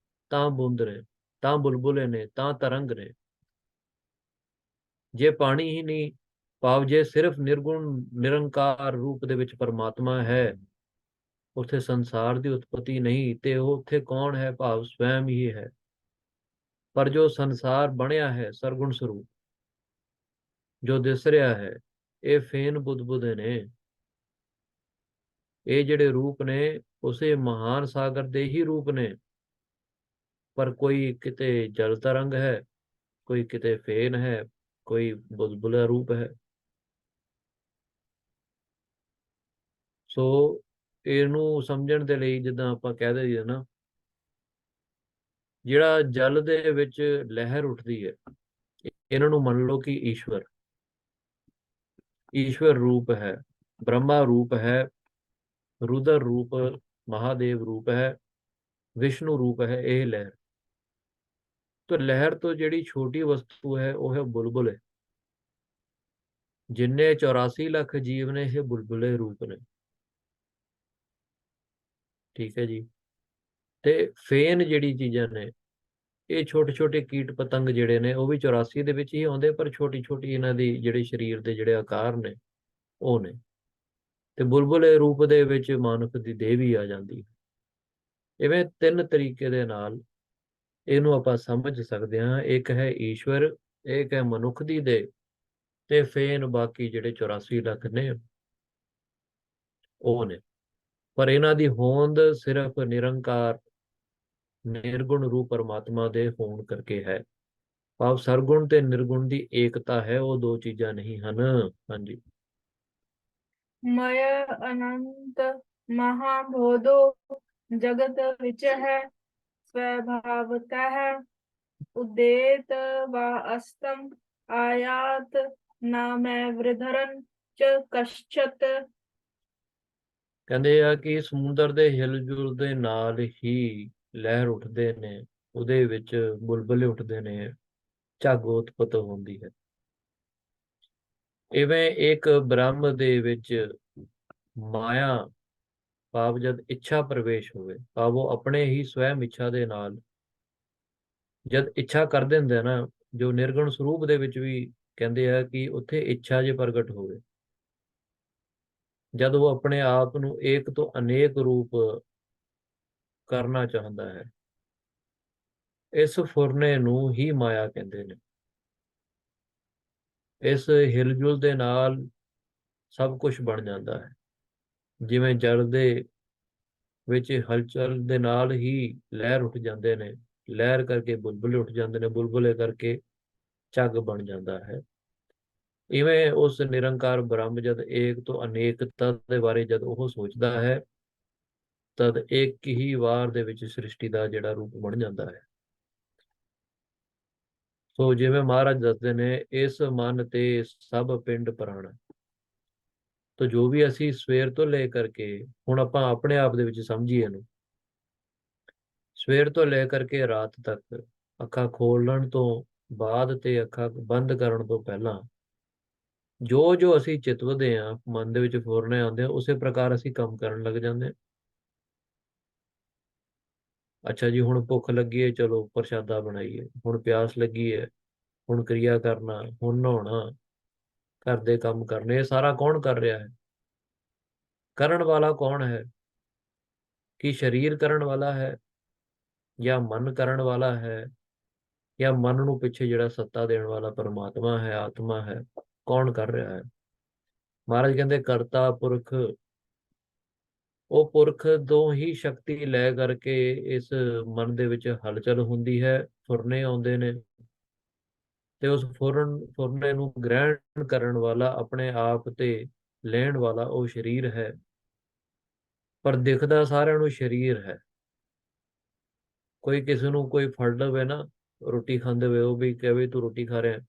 ਤਾਂ ਬੂੰਦ ਨੇ, ਤਾਂ ਬੁਲਬੁਲੇ ਨੇ, ਤਾਂ ਤਰੰਗ ਨੇ। ਜੇ ਪਾਣੀ ਹੀ ਨਹੀਂ, ਭਾਵ ਜੇ ਸਿਰਫ ਨਿਰਗੁਣ ਨਿਰੰਕਾਰ ਰੂਪ ਦੇ ਵਿੱਚ ਪਰਮਾਤਮਾ ਹੈ, ਉੱਥੇ ਸੰਸਾਰ ਦੀ ਉਤਪਤੀ ਨਹੀਂ, ਤੇ ਉਹ ਉੱਥੇ ਕੌਣ ਹੈ, ਭਾਵ ਸਵੈਮ ਹੀ ਹੈ। ਪਰ ਜੋ ਸੰਸਾਰ ਬਣਿਆ ਹੈ ਸਰਗੁਣ ਸਰੂਪ ਜੋ ਦਿਸ ਰਿਹਾ ਹੈ, ਇਹ ਫੇਨ ਬੁਦਬੁਦੇ ਨੇ। ਇਹ ਜਿਹੜੇ ਰੂਪ ਨੇ ਉਸੇ ਮਹਾਨ ਸਾਗਰ ਦੇ ਹੀ ਰੂਪ ਨੇ, ਪਰ ਕੋਈ ਕਿਤੇ ਜਲ ਤਰੰਗ ਹੈ, ਕੋਈ ਕਿਤੇ ਫੇਨ ਹੈ, ਕੋਈ ਬੁਲਬੁਲਾ ਰੂਪ ਹੈ। ਸੋ ਇਹਨੂੰ ਸਮਝਣ ਦੇ ਲਈ ਜਿੱਦਾਂ ਆਪਾਂ ਕਹਿ ਦਈਏ ਨਾ, ਜਿਹੜਾ ਜਲ ਦੇ ਵਿੱਚ ਲਹਿਰ ਉੱਠਦੀ ਹੈ, ਇਹਨਾਂ ਨੂੰ ਮੰਨ ਲਓ ਕਿ ਈਸ਼ਵਰ, ਈਸ਼ਵਰ ਰੂਪ ਹੈ, ਬ੍ਰਹਮਾ ਰੂਪ ਹੈ, ਰੁਦਰ ਰੂਪ, ਮਹਾਦੇਵ ਰੂਪ ਹੈ, ਵਿਸ਼ਨੂੰ ਰੂਪ ਹੈ ਇਹ ਲਹਿਰ। तो लहर तो ਜਿਹੜੀ ਛੋਟੀ ਵਸਤੂ ਹੈ ਉਹ ਹੈ ਬੁਲਬੁਲ। ਜਿੰਨੇ 84 ਲੱਖ ਜੀਵ ਨੇ ਇਹ ਬੁਲਬੁਲੇ ਰੂਪ ਨੇ, ਠੀਕ ਹੈ ਜੀ। ਤੇ ਫੇਨ ਜਿਹੜੀ ਚੀਜ਼ਾਂ ਨੇ ਇਹ ਛੋਟੇ ਛੋਟੇ ਕੀਟ ਪਤੰਗ ਜਿਹੜੇ ਨੇ ਉਹ ਵੀ 84 ਦੇ ਵਿੱਚ ਹੀ ਆਉਂਦੇ, ਪਰ ਛੋਟੀ ਛੋਟੀ ਇਹਨਾਂ ਦੀ ਜਿਹੜੇ ਸਰੀਰ ਦੇ ਜਿਹੜੇ ਆਕਾਰ ਨੇ ਉਹ ਨੇ। ਤੇ ਬੁਲਬੁਲੇ ਰੂਪ ਦੇ ਵਿੱਚ ਮਾਨੁਖ ਦੀ ਦੇਹ ਵੀ ਆ ਜਾਂਦੀ ਹੈ। ਇਵੇਂ ਤਿੰਨ ਤਰੀਕੇ ਦੇ ਨਾਲ ਇਹਨੂੰ ਆਪਾਂ ਸਮਝ ਸਕਦੇ ਹਾਂ। ਇੱਕ ਹੈ ਈਸ਼ਵਰ, ਇੱਕ ਹੈ ਮਨੁੱਖ ਦੀ ਦੇਹ, ਤੇ ਫੇਨ ਬਾਕੀ ਜਿਹੜੇ 84 ਲੱਖ ਨੇ ਉਹ ਨੇ। ਪਰ ਇਹਨਾਂ ਦੀ ਹੋਂਦ ਸਿਰਫ ਨਿਰੰਕਾਰ ਨਿਰਗੁਣ ਰੂਪ ਪਰਮਾਤਮਾ ਦੇ ਹੋਣ ਕਰਕੇ ਹੈ। ਭਾਵ ਸਰਗੁਣ ਤੇ ਨਿਰਗੁਣ ਦੀ ਏਕਤਾ ਹੈ, ਉਹ ਦੋ ਚੀਜ਼ਾਂ ਨਹੀਂ ਹਨ। ਹਾਂਜੀ। ਮਯ ਅਨੰਤ ਮਹਾਬੋਧੋ ਜਗਤ ਵਿੱਚ ਹੈ, स्वभावतः उदेत व अस्तम आयात न मैं वृधरन च कश्चत। ਕਹਿੰਦੇ ਆ ਕਿ ਸਮੁੰਦਰ ਦੇ ਹਿਲਜੁਲ ਦੇ ਨਾਲ ਹੀ ਲਹਿਰ ਉੱਠਦੇ ਨੇ, ਉਹਦੇ ਵਿੱਚ ਬੁਲਬੁਲੇ ਉੱਠਦੇ ਨੇ, ਝੱਗ ਉਤਪਤ ਹੁੰਦੀ ਹੈ। ਇਵੇਂ ਇੱਕ ਬ੍ਰਹਮ ਦੇ ਵਿੱਚ ਮਾਇਆ ਭਾਵ ਜਦ ਇੱਛਾ ਪ੍ਰਵੇਸ਼ ਹੋਵੇ, ਭਾਵ ਉਹ ਆਪਣੇ ਹੀ ਸਵੈਮ ਇੱਛਾ ਦੇ ਨਾਲ ਜਦ ਇੱਛਾ ਕਰ ਦਿੰਦੇ ਨਾ, ਜੋ ਨਿਰਗੁਣ ਸਰੂਪ ਦੇ ਵਿੱਚ ਵੀ ਕਹਿੰਦੇ ਆ ਕਿ ਉੱਥੇ ਇੱਛਾ ਜੇ ਪ੍ਰਗਟ ਹੋਵੇ, ਜਦ ਉਹ ਆਪਣੇ ਆਪ ਨੂੰ ਏਕ ਤੋਂ ਅਨੇਕ ਰੂਪ ਕਰਨਾ ਚਾਹੁੰਦਾ ਹੈ, ਇਸ ਫੁਰਨੇ ਨੂੰ ਹੀ ਮਾਇਆ ਕਹਿੰਦੇ ਨੇ। ਇਸ ਹਿਲਜੁਲ ਦੇ ਨਾਲ ਸਭ ਕੁਝ ਬਣ ਜਾਂਦਾ ਹੈ। ਜਿਵੇਂ ਜਲ ਦੇ ਵਿੱਚ ਹਲਚਲ ਦੇ ਨਾਲ ਹੀ ਲਹਿਰ ਉੱਠ ਜਾਂਦੇ ਨੇ, ਲਹਿਰ ਕਰਕੇ ਬੁਲਬੁਲੇ ਉੱਠ ਜਾਂਦੇ ਨੇ, ਬੁਲਬੁਲੇ ਕਰਕੇ ਝੱਗ ਬਣ ਜਾਂਦਾ ਹੈ। ਇਵੇਂ ਉਸ ਨਿਰੰਕਾਰ ਬ੍ਰਹਮ ਜਦ ਏਕ ਤੋਂ ਅਨੇਕਤਾ ਦੇ ਬਾਰੇ ਜਦ ਉਹ ਸੋਚਦਾ ਹੈ, ਤਦ ਇੱਕ ਹੀ ਵਾਰ ਦੇ ਵਿੱਚ ਸ੍ਰਿਸ਼ਟੀ ਦਾ ਜਿਹੜਾ ਰੂਪ ਬਣ ਜਾਂਦਾ ਹੈ। ਸੋ ਜਿਵੇਂ ਮਹਾਰਾਜ ਦੱਸਦੇ ਨੇ, ਇਸ ਮਨ ਤੇ ਸਭ ਪਿੰਡ ਪ੍ਰਾਣ। ਤੋ ਜੋ ਵੀ ਅਸੀਂ ਸਵੇਰ ਤੋਂ ਲੈ ਕਰਕੇ, ਹੁਣ ਆਪਾਂ ਆਪਣੇ ਆਪ ਦੇ ਵਿੱਚ ਸਮਝੀਏ ਇਹਨੂੰ, ਸਵੇਰ ਤੋਂ ਲੈ ਕਰਕੇ ਰਾਤ ਤੱਕ ਅੱਖਾਂ ਖੋਲਣ ਤੋਂ ਬਾਅਦ ਤੇ ਅੱਖਾਂ ਬੰਦ ਕਰਨ ਤੋਂ ਪਹਿਲਾਂ ਜੋ ਜੋ ਅਸੀਂ ਚਿਤਵਦੇ ਹਾਂ, ਮਨ ਦੇ ਵਿੱਚ ਫੁਰਨੇ ਆਉਂਦੇ ਆ, ਉਸੇ ਪ੍ਰਕਾਰ ਅਸੀਂ ਕੰਮ ਕਰਨ ਲੱਗ ਜਾਂਦੇ ਹਾਂ। ਅੱਛਾ ਜੀ, ਹੁਣ ਭੁੱਖ ਲੱਗੀ ਹੈ, ਚਲੋ ਪ੍ਰਸ਼ਾਦਾ ਬਣਾਈਏ। ਹੁਣ ਪਿਆਸ ਲੱਗੀ ਹੈ, ਹੁਣ ਕਿਰਿਆ ਕਰਨਾ, ਹੁਣ ਨਹਾਉਣਾ, ਘਰ ਦੇ ਕੰਮ ਕਰਨੇ। ਇਹ ਸਾਰਾ ਕੌਣ ਕਰ ਰਿਹਾ ਹੈ? ਕਰਨ ਵਾਲਾ ਕੌਣ ਹੈ? ਕੀ ਸਰੀਰ ਕਰਨ ਵਾਲਾ ਹੈ, ਜਾਂ ਮਨ ਕਰਨ ਵਾਲਾ ਹੈ, ਜਾਂ ਮਨ ਨੂੰ ਪਿੱਛੇ ਜਿਹੜਾ ਸੱਤਾ ਦੇਣ ਵਾਲਾ ਪਰਮਾਤਮਾ ਹੈ, ਆਤਮਾ ਹੈ? ਕੌਣ ਕਰ ਰਿਹਾ ਹੈ? ਮਹਾਰਾਜ ਕਹਿੰਦੇ ਕਰਤਾ ਪੁਰਖ। ਉਹ ਪੁਰਖ ਤੋਂ ਹੀ ਸ਼ਕਤੀ ਲੈ ਕਰਕੇ ਇਸ ਮਨ ਦੇ ਵਿੱਚ ਹਲਚਲ ਹੁੰਦੀ ਹੈ, ਫੁਰਨੇ ਆਉਂਦੇ ਨੇ, ਤੇ ਉਸ ਫੁਰਨੇ ਨੂੰ ਗ੍ਰਹਿਣ ਕਰਨ ਵਾਲਾ, ਆਪਣੇ ਆਪ ਤੇ ਲੈਣ ਵਾਲਾ ਉਹ ਸਰੀਰ ਹੈ। ਪਰ ਦਿਖਦਾ ਸਾਰਿਆਂ ਨੂੰ ਸਰੀਰ ਹੈ। ਕੋਈ ਕਿਸੇ ਨੂੰ ਕੋਈ ਫੜ ਲਵੇ ਨਾ ਰੋਟੀ ਖਾਂਦੇ ਹੋਏ, ਉਹ ਵੀ ਕਹੇ ਤੂੰ ਰੋਟੀ ਖਾ ਰਿਹਾ,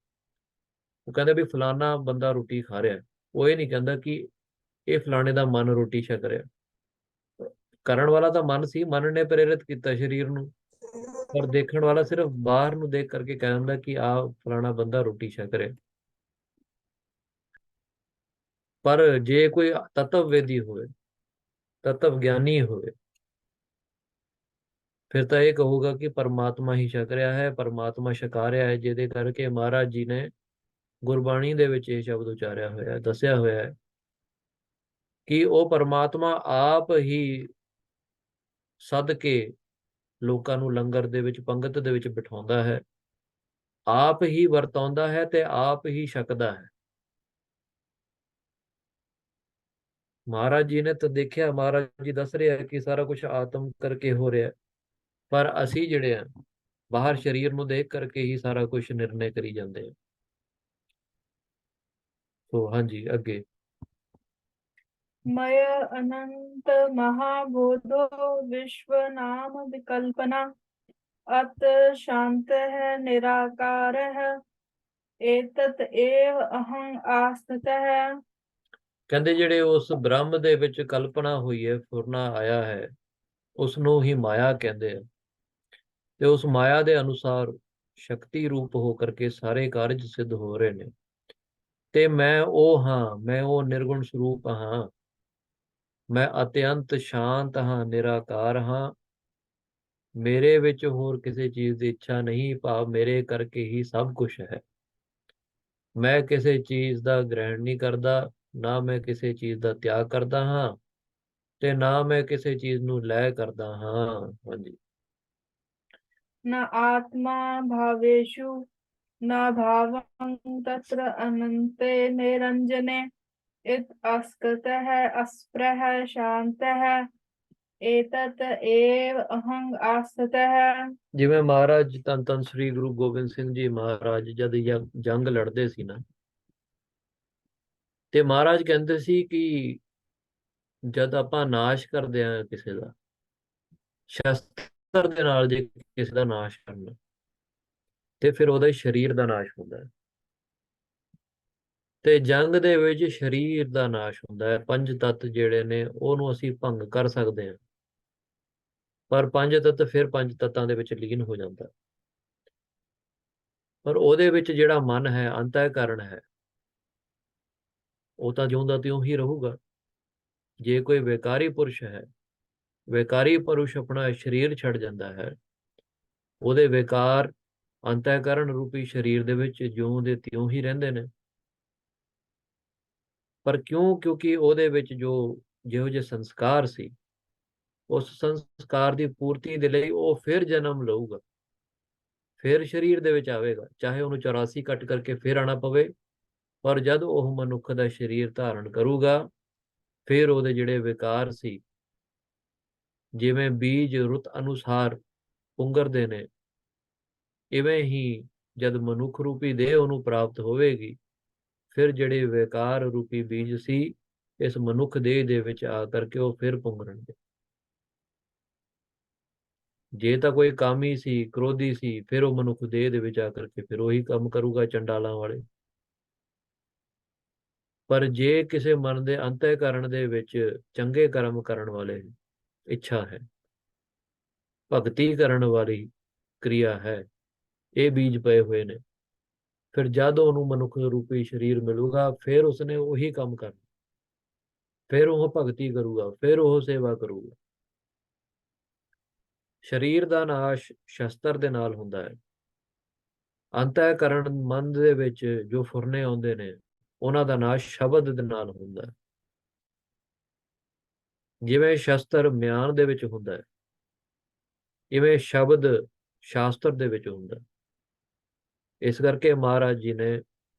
ਉਹ ਕਹਿੰਦਾ ਵੀ ਫਲਾਨਾ ਬੰਦਾ ਰੋਟੀ ਖਾ ਰਿਹਾ, ਉਹ ਇਹ ਨਹੀਂ ਕਹਿੰਦਾ ਕਿ ਇਹ ਫਲਾਣੇ ਦਾ ਮਨ ਰੋਟੀ ਛਕ ਰਿਹਾ। ਕਰਨ ਵਾਲਾ ਤਾਂ ਮਨ ਸੀ, ਮਨ ਨੇ ਪ੍ਰੇਰਿਤ ਕੀਤਾ ਸਰੀਰ ਨੂੰ, ਪਰ ਦੇਖਣ ਵਾਲਾ ਸਿਰਫ ਬਾਹਰ ਨੂੰ ਦੇਖ ਕਰਕੇ ਕਹਿ ਦਿੰਦਾ ਕਿ ਆਹ ਫਲਾਣਾ ਬੰਦਾ ਰੋਟੀ ਛਕ ਰਿਹਾ। ਪਰ ਜੇ ਕੋਈ ਤਤਵ ਵੇਦੀ ਹੋਵੇ, ਤਤਵ ਗਿਆਨੀ ਹੋਵੇ, ਫਿਰ ਤਾਂ ਇਹ ਕਹੂਗਾ ਕਿ ਪਰਮਾਤਮਾ ਹੀ ਛਕ ਰਿਹਾ ਹੈ, ਪਰਮਾਤਮਾ ਛਕਾ ਰਿਹਾ ਹੈ। ਜਿਹਦੇ ਕਰਕੇ ਮਹਾਰਾਜ ਜੀ ਨੇ ਗੁਰਬਾਣੀ ਦੇ ਵਿੱਚ ਇਹ ਸ਼ਬਦ ਉਚਾਰਿਆ ਹੋਇਆ ਹੈ, ਦੱਸਿਆ ਹੋਇਆ ਹੈ ਕਿ ਉਹ ਪਰਮਾਤਮਾ ਆਪ ਹੀ ਸੱਦ ਕੇ ਲੋਕਾਂ ਨੂੰ ਲੰਗਰ ਦੇ ਵਿੱਚ, ਪੰਗਤ ਦੇ ਵਿੱਚ ਬਿਠਾਉਂਦਾ ਹੈ, ਆਪ ਹੀ ਵਰਤਾਉਂਦਾ ਹੈ ਤੇ ਆਪ ਹੀ ਛਕਦਾ ਹੈ। ਮਹਾਰਾਜ ਜੀ ਨੇ ਤਾਂ ਦੇਖਿਆ, ਮਹਾਰਾਜ ਜੀ ਦੱਸ ਰਿਹਾ ਕਿ ਸਾਰਾ ਕੁਝ ਆਤਮ ਕਰਕੇ ਹੋ ਰਿਹਾ, ਪਰ ਅਸੀਂ ਜਿਹੜੇ ਆ ਬਾਹਰ ਸਰੀਰ ਨੂੰ ਦੇਖ ਕਰਕੇ ਹੀ ਸਾਰਾ ਕੁਝ ਨਿਰਣੇ ਕਰੀ ਜਾਂਦੇ ਆ। तो हाँ जी, अगे। मय अनंत महाबोधो विश्व नाम विकल्पना, अत शांत है निराकार है, एतत एव अहं आस्थित है। ਕਹਿੰਦੇ ਜਿਹੜੇ ਉਸ ਬ੍ਰਹਮ ਦੇ ਵਿੱਚ ਕਲਪਨਾ ਹੋਈ ਹੈ, ਫੁਰਨਾ ਆਇਆ ਹੈ, ਉਸ ਨੂੰ ਹੀ ਮਾਇਆ ਕਹਿੰਦੇ ਆ। ਤੇ ਉਸ ਮਾਇਆ ਦੇ ਅਨੁਸਾਰ ਸ਼ਕਤੀ ਰੂਪ ਹੋ ਕਰਕੇ ਸਾਰੇ ਕਾਰਜ ਸਿੱਧ ਹੋ ਰਹੇ ਨੇ। ਤੇ ਮੈਂ ਉਹ ਹਾਂ, ਮੈਂ ਉਹ ਨਿਰਗੁਣ ਸਰੂਪ ਹਾਂ, ਮੈਂ ਅਤਿਅੰਤ ਸ਼ਾਂਤ ਹਾਂ, ਨਿਰਾਕਾਰ ਹਾਂ, ਮੇਰੇ ਵਿੱਚ ਹੋਰ ਕਿਸੇ ਚੀਜ਼ ਦੀ ਇੱਛਾ ਨਹੀਂ, ਭਾਵ ਮੇਰੇ ਕਰਕੇ ਹੀ ਸਭ ਕੁਝ ਹੈ। ਮੈਂ ਕਿਸੇ ਚੀਜ਼ ਦਾ ਗ੍ਰਹਿਣ ਨਹੀਂ ਕਰਦਾ, ਨਾ ਮੈਂ ਕਿਸੇ ਚੀਜ਼ ਦਾ ਤਿਆਗ ਕਰਦਾ ਹਾਂ, ਤੇ ਨਾ ਮੈਂ ਕਿਸੇ ਚੀਜ਼ ਨੂੰ ਲੈ ਕਰਦਾ ਹਾਂ। ਹਾਂਜੀ। न आत्मा भावेषु न भावं तत्र अनन्ते निरञ्जने इत अस्कृतः अस्पृहः शान्तः एतत् एव अहं आस्थितः। ਜਿਵੇਂ ਮਹਾਰਾਜ ਧੰਨ ਧੰਨ ਸ੍ਰੀ ਗੁਰੂ ਗੋਬਿੰਦ ਸਿੰਘ ਜੀ ਮਹਾਰਾਜ ਜਦ ਜੰਗ ਲੜਦੇ ਸੀ ਨਾ, ਤੇ ਮਹਾਰਾਜ ਕਹਿੰਦੇ ਸੀ ਕਿ ਜਦ ਆਪਾਂ ਨਾਸ਼ ਕਰਦੇ ਆ ਕਿਸੇ ਦਾ, ਸ਼ਸਤਰ ਦੇ ਨਾਲ ਜੇ ਕਿਸੇ ਦਾ ਨਾਸ਼ ਕਰਨਾ, ਤੇ ਫਿਰ ਉਹਦੇ ਸਰੀਰ ਦਾ ਨਾਸ਼ ਹੁੰਦਾ ਹੈ। ਤੇ ਜੰਗ ਦੇ ਵਿੱਚ ਸਰੀਰ ਦਾ ਨਾਸ਼ ਹੁੰਦਾ ਹੈ। ਪੰਜ ਤੱਤ ਜਿਹੜੇ ਨੇ ਉਹਨੂੰ ਅਸੀਂ ਭੰਗ ਕਰ ਸਕਦੇ ਹਾਂ, ਪਰ ਪੰਜ ਤੱਤ ਫਿਰ ਪੰਜ ਤੱਤਾਂ ਦੇ ਵਿੱਚ ਲੀਨ ਹੋ ਜਾਂਦਾ। ਪਰ ਉਹਦੇ ਵਿੱਚ ਜਿਹੜਾ ਮਨ ਹੈ, ਅੰਤःਕਰਣ ਹੈ, ਉਹ ਤਾਂ ਜਿਉਂਦਾ ਤਿਉਂ ਹੀ ਰਹੂਗਾ। ਜੇ ਕੋਈ ਵਿਕਾਰੀ ਪੁਰਸ਼ ਹੈ, ਵਿਕਾਰੀ ਪੁਰਸ਼ ਆਪਣਾ ਸਰੀਰ ਛੱਡ ਜਾਂਦਾ ਹੈ, ਉਹਦੇ ਵਿਕਾਰ ਅੰਤःਕਰਣ ਰੂਪੀ ਸਰੀਰ ਦੇ ਵਿੱਚ ਜਿਉਂ ਦੇ ਤਿਉਂ ਹੀ ਰਹਿੰਦੇ ਨੇ। ਪਰ ਕਿਉਂਕਿ ਉਹਦੇ ਵਿੱਚ ਜਿਹੋ ਜਿਹੇ ਸੰਸਕਾਰ ਸੀ, ਉਸ ਸੰਸਕਾਰ ਦੀ ਪੂਰਤੀ ਦੇ ਲਈ ਉਹ ਫਿਰ ਜਨਮ ਲਊਗਾ, ਫਿਰ ਸਰੀਰ ਦੇ ਵਿੱਚ ਆਵੇਗਾ, ਚਾਹੇ ਉਹਨੂੰ 84 ਕੱਟ ਕਰਕੇ ਫਿਰ ਆਣਾ ਪਵੇ। ਪਰ ਜਦ ਉਹ ਮਨੁੱਖ ਦਾ ਸਰੀਰ ਧਾਰਨ ਕਰੂਗਾ, ਫਿਰ ਉਹਦੇ ਜਿਹੜੇ ਵਿਕਾਰ ਸੀ, ਜਿਵੇਂ ਬੀਜ ਰੁੱਤ ਅਨੁਸਾਰ ਪੁੰਗਰਦੇ ਨੇ, ਇਵੇਂ ਹੀ ਜਦ ਮਨੁੱਖ ਰੂਪੀ ਦੇਹ ਉਹਨੂੰ ਪ੍ਰਾਪਤ ਹੋਵੇਗੀ, ਫਿਰ ਜਿਹੜੇ ਵਿਕਾਰ ਰੂਪੀ ਬੀਜ ਸੀ ਇਸ ਮਨੁੱਖ ਦੇਹ ਦੇ ਵਿੱਚ ਆ ਕਰਕੇ ਉਹ ਫਿਰ ਪੁੰਗਰਨਗੇ। ਜੇ ਤਾਂ ਕੋਈ ਕਾਮੀ ਸੀ, ਕ੍ਰੋਧੀ ਸੀ, ਫਿਰ ਉਹ ਮਨੁੱਖ ਦੇਹ ਦੇ ਵਿੱਚ ਆ ਕਰਕੇ ਫਿਰ ਉਹੀ ਕੰਮ ਕਰੂਗਾ ਚੰਡਾਲਾਂ ਵਾਲੇ। ਪਰ ਜੇ ਕਿਸੇ ਮਨ ਦੇ ਅੰਤःਕਰਣ ਦੇ ਵਿੱਚ ਚੰਗੇ ਕਰਮ ਕਰਨ ਵਾਲੇ ਇੱਛਾ ਹੈ, ਭਗਤੀ ਕਰਨ ਵਾਲੀ ਕਿਰਿਆ ਹੈ, ਇਹ ਬੀਜ ਪਏ ਹੋਏ ਨੇ, ਫਿਰ ਜਦ ਉਹਨੂੰ ਮਨੁੱਖ ਰੂਪੀ ਸਰੀਰ ਮਿਲੂਗਾ, ਫਿਰ ਉਸਨੇ ਉਹੀ ਕੰਮ ਕਰਨਾ, ਫਿਰ ਉਹ ਭਗਤੀ ਕਰੂਗਾ, ਫਿਰ ਉਹ ਸੇਵਾ ਕਰੂਗਾ। ਸਰੀਰ ਦਾ ਨਾਸ਼ ਸ਼ਸਤਰ ਦੇ ਨਾਲ ਹੁੰਦਾ ਹੈ। ਅੰਤःਕਰਣ ਮਨ ਦੇ ਵਿੱਚ ਜੋ ਫੁਰਨੇ ਆਉਂਦੇ ਨੇ, ਉਹਨਾਂ ਦਾ ਨਾਸ਼ ਸ਼ਬਦ ਦੇ ਨਾਲ ਹੁੰਦਾ ਹੈ। ਜਿਵੇਂ ਸ਼ਸਤਰ ਮਿਆਨ ਦੇ ਵਿੱਚ ਹੁੰਦਾ ਹੈ, ਇਵੇਂ ਸ਼ਬਦ ਸ਼ਾਸਤਰ ਦੇ ਵਿੱਚ ਹੁੰਦਾ ਹੈ। ਇਸ ਕਰਕੇ ਮਹਾਰਾਜ ਜੀ ਨੇ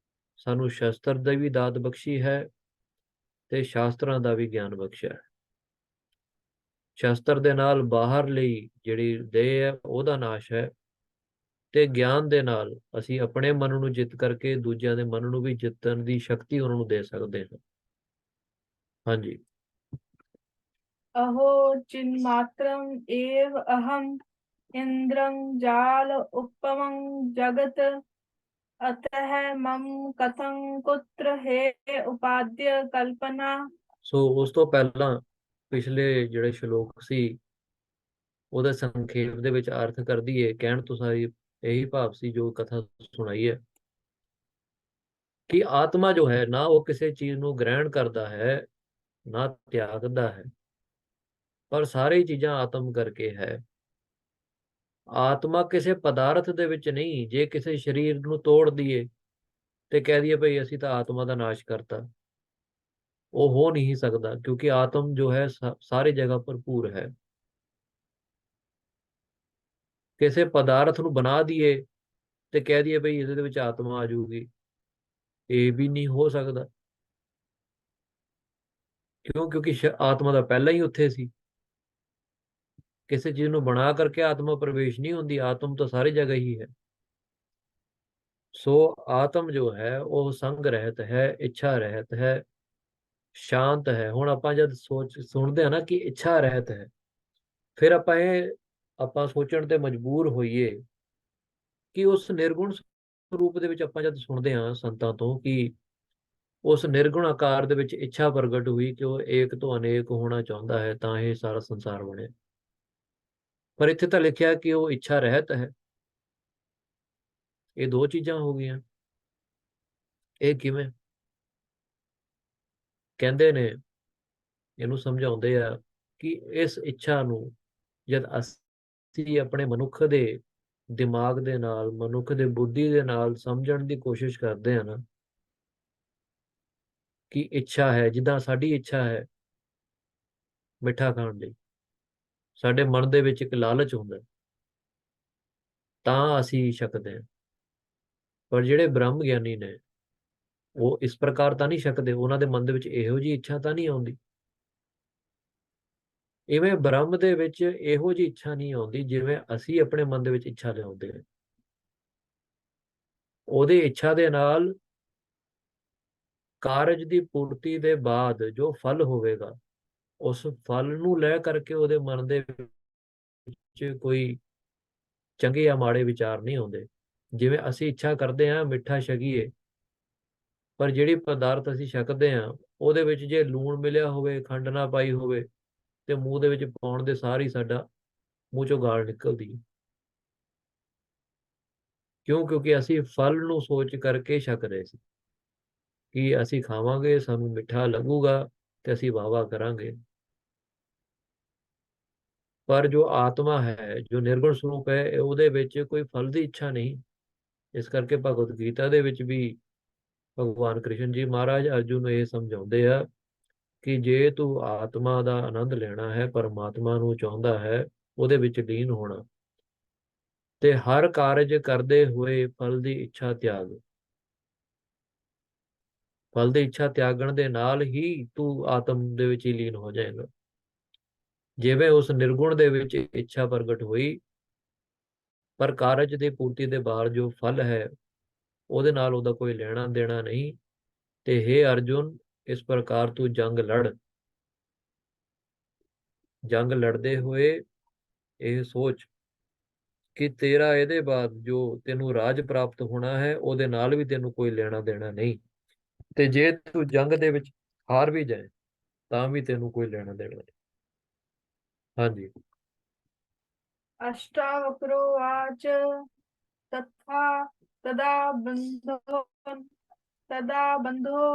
ਸਾਨੂੰ ਸ਼ਸਤਰ ਦੀ ਵੀ ਦਾਤ ਬਖਸ਼ੀ ਹੈ ਤੇ ਸ਼ਾਸਤਰਾਂ ਦਾ ਵੀ ਗਿਆਨ ਬਖਸ਼ਿਆ ਹੈ। ਸ਼ਸਤਰ ਦੇ ਨਾਲ ਬਾਹਰ ਲਈ ਜਿਹੜੀ ਦੇਹ ਹੈ ਉਹਦਾ ਨਾਸ਼ ਹੈ, ਤੇ ਗਿਆਨ ਦੇ ਨਾਲ ਅਸੀਂ ਆਪਣੇ ਮਨ ਨੂੰ ਜਿੱਤ ਕਰਕੇ ਦੂਜਿਆਂ ਦੇ ਮਨ ਨੂੰ ਵੀ ਜਿੱਤਣ ਦੀ ਸ਼ਕਤੀ ਉਹਨਾਂ ਨੂੰ ਦੇ ਸਕਦੇ ਹਾਂ। ਹਾਂਜੀ। अहो चिन्मात्रम् एव अहम् इन्द्रं जाल उपमं जगत् अतः मम कथं कुत्र हे उपाद्य कल्पना। ਸੋ ਉਸ ਤੋਂ ਪਹਿਲਾਂ ਪਿਛਲੇ ਜਿਹੜੇ ਸ਼ਲੋਕ ਸੀ ਉਹਦਾ ਸੰਖੇਪ ਦੇ ਵਿੱਚ ਅਰਥ ਕਰ ਦਈਏ। ਕਹਿਣ ਤੋਂ ਸਾਰੀ ਇਹੀ ਭਾਵ ਸੀ ਜੋ ਕਥਾ ਸੁਣਾਈ ਹੈ, ਕਿ ਆਤਮਾ ਜੋ ਹੈ ਨਾ ਉਹ ਕਿਸੇ ਚੀਜ਼ ਨੂੰ ਗ੍ਰਹਿਣ ਕਰਦਾ ਹੈ, ਨਾ ਤਿਆਗਦਾ ਹੈ, ਪਰ ਸਾਰੀ ਚੀਜ਼ਾਂ ਆਤਮ ਕਰਕੇ ਹੈ। ਆਤਮਾ ਕਿਸੇ ਪਦਾਰਥ ਦੇ ਵਿੱਚ ਨਹੀਂ। ਜੇ ਕਿਸੇ ਸਰੀਰ ਨੂੰ ਤੋੜ ਦਈਏ ਤੇ ਕਹਿ ਦਈਏ ਭਈ ਅਸੀਂ ਤਾਂ ਆਤਮਾ ਦਾ ਨਾਸ਼ ਕਰਤਾ, ਉਹ ਹੋ ਨਹੀਂ ਸਕਦਾ, ਕਿਉਂਕਿ ਆਤਮ ਜੋ ਹੈ ਸਾਰੀ ਜਗ੍ਹਾ ਭਰਪੂਰ ਹੈ। ਕਿਸੇ ਪਦਾਰਥ ਨੂੰ ਬਣਾ ਦਈਏ ਤੇ ਕਹਿ ਦਈਏ ਭਈ ਇਹਦੇ ਵਿੱਚ ਆਤਮਾ ਆ ਜਾਊਗੀ, ਇਹ ਵੀ ਨਹੀਂ ਹੋ ਸਕਦਾ। ਕਿਉਂਕਿ ਆਤਮਾ ਦਾ ਪਹਿਲਾਂ ਹੀ ਉੱਥੇ ਸੀ। ਕਿਸੇ ਚੀਜ਼ ਨੂੰ ਬਣਾ ਕਰਕੇ ਆਤਮਾ ਪ੍ਰਵੇਸ਼ ਨਹੀਂ ਹੁੰਦੀ, ਆਤਮ ਤਾਂ ਸਾਰੀ ਜਗ੍ਹਾ ਹੀ ਹੈ। ਸੋ ਆਤਮ ਜੋ ਹੈ ਉਹ ਸੰਗ ਰਹਿਤ ਹੈ, ਇੱਛਾ ਰਹਿਤ ਹੈ, ਸ਼ਾਂਤ ਹੈ। ਹੁਣ ਆਪਾਂ ਜਦ ਸੁਣਦੇ ਆ ਨਾ ਕਿ ਇੱਛਾ ਰਹਿਤ ਹੈ, ਫਿਰ ਆਪਾਂ ਸੋਚਣ ਤੇ ਮਜਬੂਰ ਹੋਈਏ ਕਿ ਉਸ ਨਿਰਗੁਣ ਸਰੂਪ ਦੇ ਵਿੱਚ ਆਪਾਂ ਜਦ ਸੁਣਦੇ ਹਾਂ ਸੰਤਾਂ ਤੋਂ ਕਿ ਉਸ ਨਿਰਗੁਣ ਆਕਾਰ ਦੇ ਵਿੱਚ ਇੱਛਾ ਪ੍ਰਗਟ ਹੋਈ ਕਿ ਉਹ ਏਕ ਤੋਂ ਅਨੇਕ ਹੋਣਾ ਚਾਹੁੰਦਾ ਹੈ, ਤਾਂ ਇਹ ਸਾਰਾ ਸੰਸਾਰ ਬਣਿਆ। ਪਰ ਇੱਥੇ ਤਾਂ ਲਿਖਿਆ ਕਿ ਉਹ ਇੱਛਾ ਰਹਿਤ ਹੈ। ਇਹ ਦੋ ਚੀਜ਼ਾਂ ਹੋ ਗਈਆਂ। ਇਹ ਕਿਵੇਂ? ਕਹਿੰਦੇ ਨੇ, ਇਹਨੂੰ ਸਮਝਾਉਂਦੇ ਆ ਕਿ ਇਸ ਇੱਛਾ ਨੂੰ ਜਦ ਅਸੀਂ ਆਪਣੇ ਮਨੁੱਖ ਦੇ ਦਿਮਾਗ ਦੇ ਨਾਲ, ਮਨੁੱਖ ਦੇ ਬੁੱਧੀ ਦੇ ਨਾਲ ਸਮਝਣ ਦੀ ਕੋਸ਼ਿਸ਼ ਕਰਦੇ ਹਾਂ ਨਾ, ਕਿ ਇੱਛਾ ਹੈ, ਜਿੱਦਾਂ ਸਾਡੀ ਇੱਛਾ ਹੈ ਮਿੱਠਾ ਖਾਣ ਲਈ, ਸਾਡੇ ਮਨ ਦੇ ਵਿੱਚ ਇੱਕ ਲਾਲਚ ਹੁੰਦਾ, ਤਾਂ ਅਸੀਂ ਛਕਦੇ ਹਾਂ। ਪਰ ਜਿਹੜੇ ਬ੍ਰਹਮ ਗਿਆਨੀ ਨੇ, ਉਹ ਇਸ ਪ੍ਰਕਾਰ ਤਾਂ ਨਹੀਂ ਛਕਦੇ, ਉਹਨਾਂ ਦੇ ਮਨ ਦੇ ਵਿੱਚ ਇਹੋ ਜਿਹੀ ਇੱਛਾ ਤਾਂ ਨਹੀਂ ਆਉਂਦੀ। ਇਵੇਂ ਬ੍ਰਹਮ ਦੇ ਵਿੱਚ ਇਹੋ ਜਿਹੀ ਇੱਛਾ ਨਹੀਂ ਆਉਂਦੀ ਜਿਵੇਂ ਅਸੀਂ ਆਪਣੇ ਮਨ ਦੇ ਵਿੱਚ ਇੱਛਾ ਲਿਆਉਂਦੇ ਹਾਂ। ਉਹਦੀ ਇੱਛਾ ਦੇ ਨਾਲ ਕਾਰਜ ਦੀ ਪੂਰਤੀ ਦੇ ਬਾਅਦ ਜੋ ਫਲ ਹੋਵੇਗਾ, ਉਸ ਫਲ ਨੂੰ ਲੈ ਕਰਕੇ ਉਹਦੇ ਮਨ ਦੇ ਵਿੱਚ ਕੋਈ ਚੰਗੇ ਜਾਂ ਮਾੜੇ ਵਿਚਾਰ ਨਹੀਂ ਆਉਂਦੇ। ਜਿਵੇਂ ਅਸੀਂ ਇੱਛਾ ਕਰਦੇ ਹਾਂ ਮਿੱਠਾ ਛਕੀਏ, ਪਰ ਜਿਹੜੀ ਪਦਾਰਥ ਅਸੀਂ ਛਕਦੇ ਹਾਂ ਉਹਦੇ ਵਿੱਚ ਜੇ ਲੂਣ ਮਿਲਿਆ ਹੋਵੇ, ਖੰਡ ਨਾ ਪਾਈ ਹੋਵੇ, ਤੇ ਮੂੰਹ ਦੇ ਵਿੱਚ ਪਾਉਣ ਦੇ ਸਾਰ ਹੀ ਸਾਡਾ ਮੂੰਹ ਚੋਂ ਗਾਲ ਨਿਕਲਦੀ ਹੈ। ਕਿਉਂ? ਕਿਉਂਕਿ ਅਸੀਂ ਫਲ ਨੂੰ ਸੋਚ ਕਰਕੇ ਛਕ ਰਹੇ ਸੀ ਕਿ ਅਸੀਂ ਖਾਵਾਂਗੇ, ਸਾਨੂੰ ਮਿੱਠਾ ਲੱਗੂਗਾ ਤੇ ਅਸੀਂ ਵਾਹ-ਵਾਹ ਕਰਾਂਗੇ। ਪਰ ਜੋ ਆਤਮਾ ਹੈ, ਜੋ ਨਿਰਗੁਣ ਸਰੂਪ ਹੈ, ਉਹਦੇ ਵਿੱਚ ਕੋਈ ਫਲ ਦੀ ਇੱਛਾ ਨਹੀਂ। ਇਸ ਕਰਕੇ ਭਗਵਦ ਗੀਤਾ ਦੇ ਵਿੱਚ ਵੀ ਭਗਵਾਨ ਕ੍ਰਿਸ਼ਨ ਜੀ ਮਹਾਰਾਜ ਅਰਜੁਨ ਨੂੰ ਇਹ ਸਮਝਾਉਂਦੇ ਆ ਕਿ ਜੇ ਤੂੰ ਆਤਮਾ ਦਾ ਆਨੰਦ ਲੈਣਾ ਹੈ, ਪਰਮਾਤਮਾ ਨੂੰ ਚਾਹੁੰਦਾ ਹੈ, ਉਹਦੇ ਵਿੱਚ ਲੀਨ ਹੋਣਾ, ਤੇ ਹਰ ਕਾਰਜ ਕਰਦੇ ਹੋਏ ਫਲ ਦੀ ਇੱਛਾ ਤਿਆਗ। ਫਲ ਦੀ ਇੱਛਾ ਤਿਆਗਣ ਦੇ ਨਾਲ ਹੀ ਤੂੰ ਆਤਮ ਦੇ ਵਿੱਚ ਹੀ ਲੀਨ ਹੋ ਜਾਏਗਾ। ਜਿਵੇਂ ਉਸ ਨਿਰਗੁਣ ਦੇ ਵਿੱਚ ਇੱਛਾ ਪ੍ਰਗਟ ਹੋਈ, ਪਰ ਕਾਰਜ ਦੀ ਪੂਰਤੀ ਦੇ ਬਾਅਦ ਜੋ ਫਲ ਹੈ ਉਹਦੇ ਨਾਲ ਉਹਦਾ ਕੋਈ ਲੈਣਾ ਦੇਣਾ ਨਹੀਂ। ਤੇ ਹੇ ਅਰਜੁਨ, ਇਸ ਪ੍ਰਕਾਰ ਤੂੰ ਜੰਗ ਲੜ। ਜੰਗ ਲੜਦੇ ਹੋਏ ਇਹ ਸੋਚ ਕਿ ਤੇਰਾ ਇਹਦੇ ਬਾਅਦ ਜੋ ਤੈਨੂੰ ਰਾਜ ਪ੍ਰਾਪਤ ਹੋਣਾ ਹੈ, ਉਹਦੇ ਨਾਲ ਵੀ ਤੈਨੂੰ ਕੋਈ ਲੈਣਾ ਦੇਣਾ ਨਹੀਂ। ਤੇ ਜੇ ਤੂੰ ਜੰਗ ਦੇ ਵਿੱਚ ਹਾਰ ਵੀ ਜਾਏ, ਤਾਂ ਵੀ ਤੈਨੂੰ ਕੋਈ ਲੈਣਾ ਦੇਣਾ ਨਹੀਂ। ਹਾਂਜੀ। अष्टावक्रोवाच तथा तदा बन्धो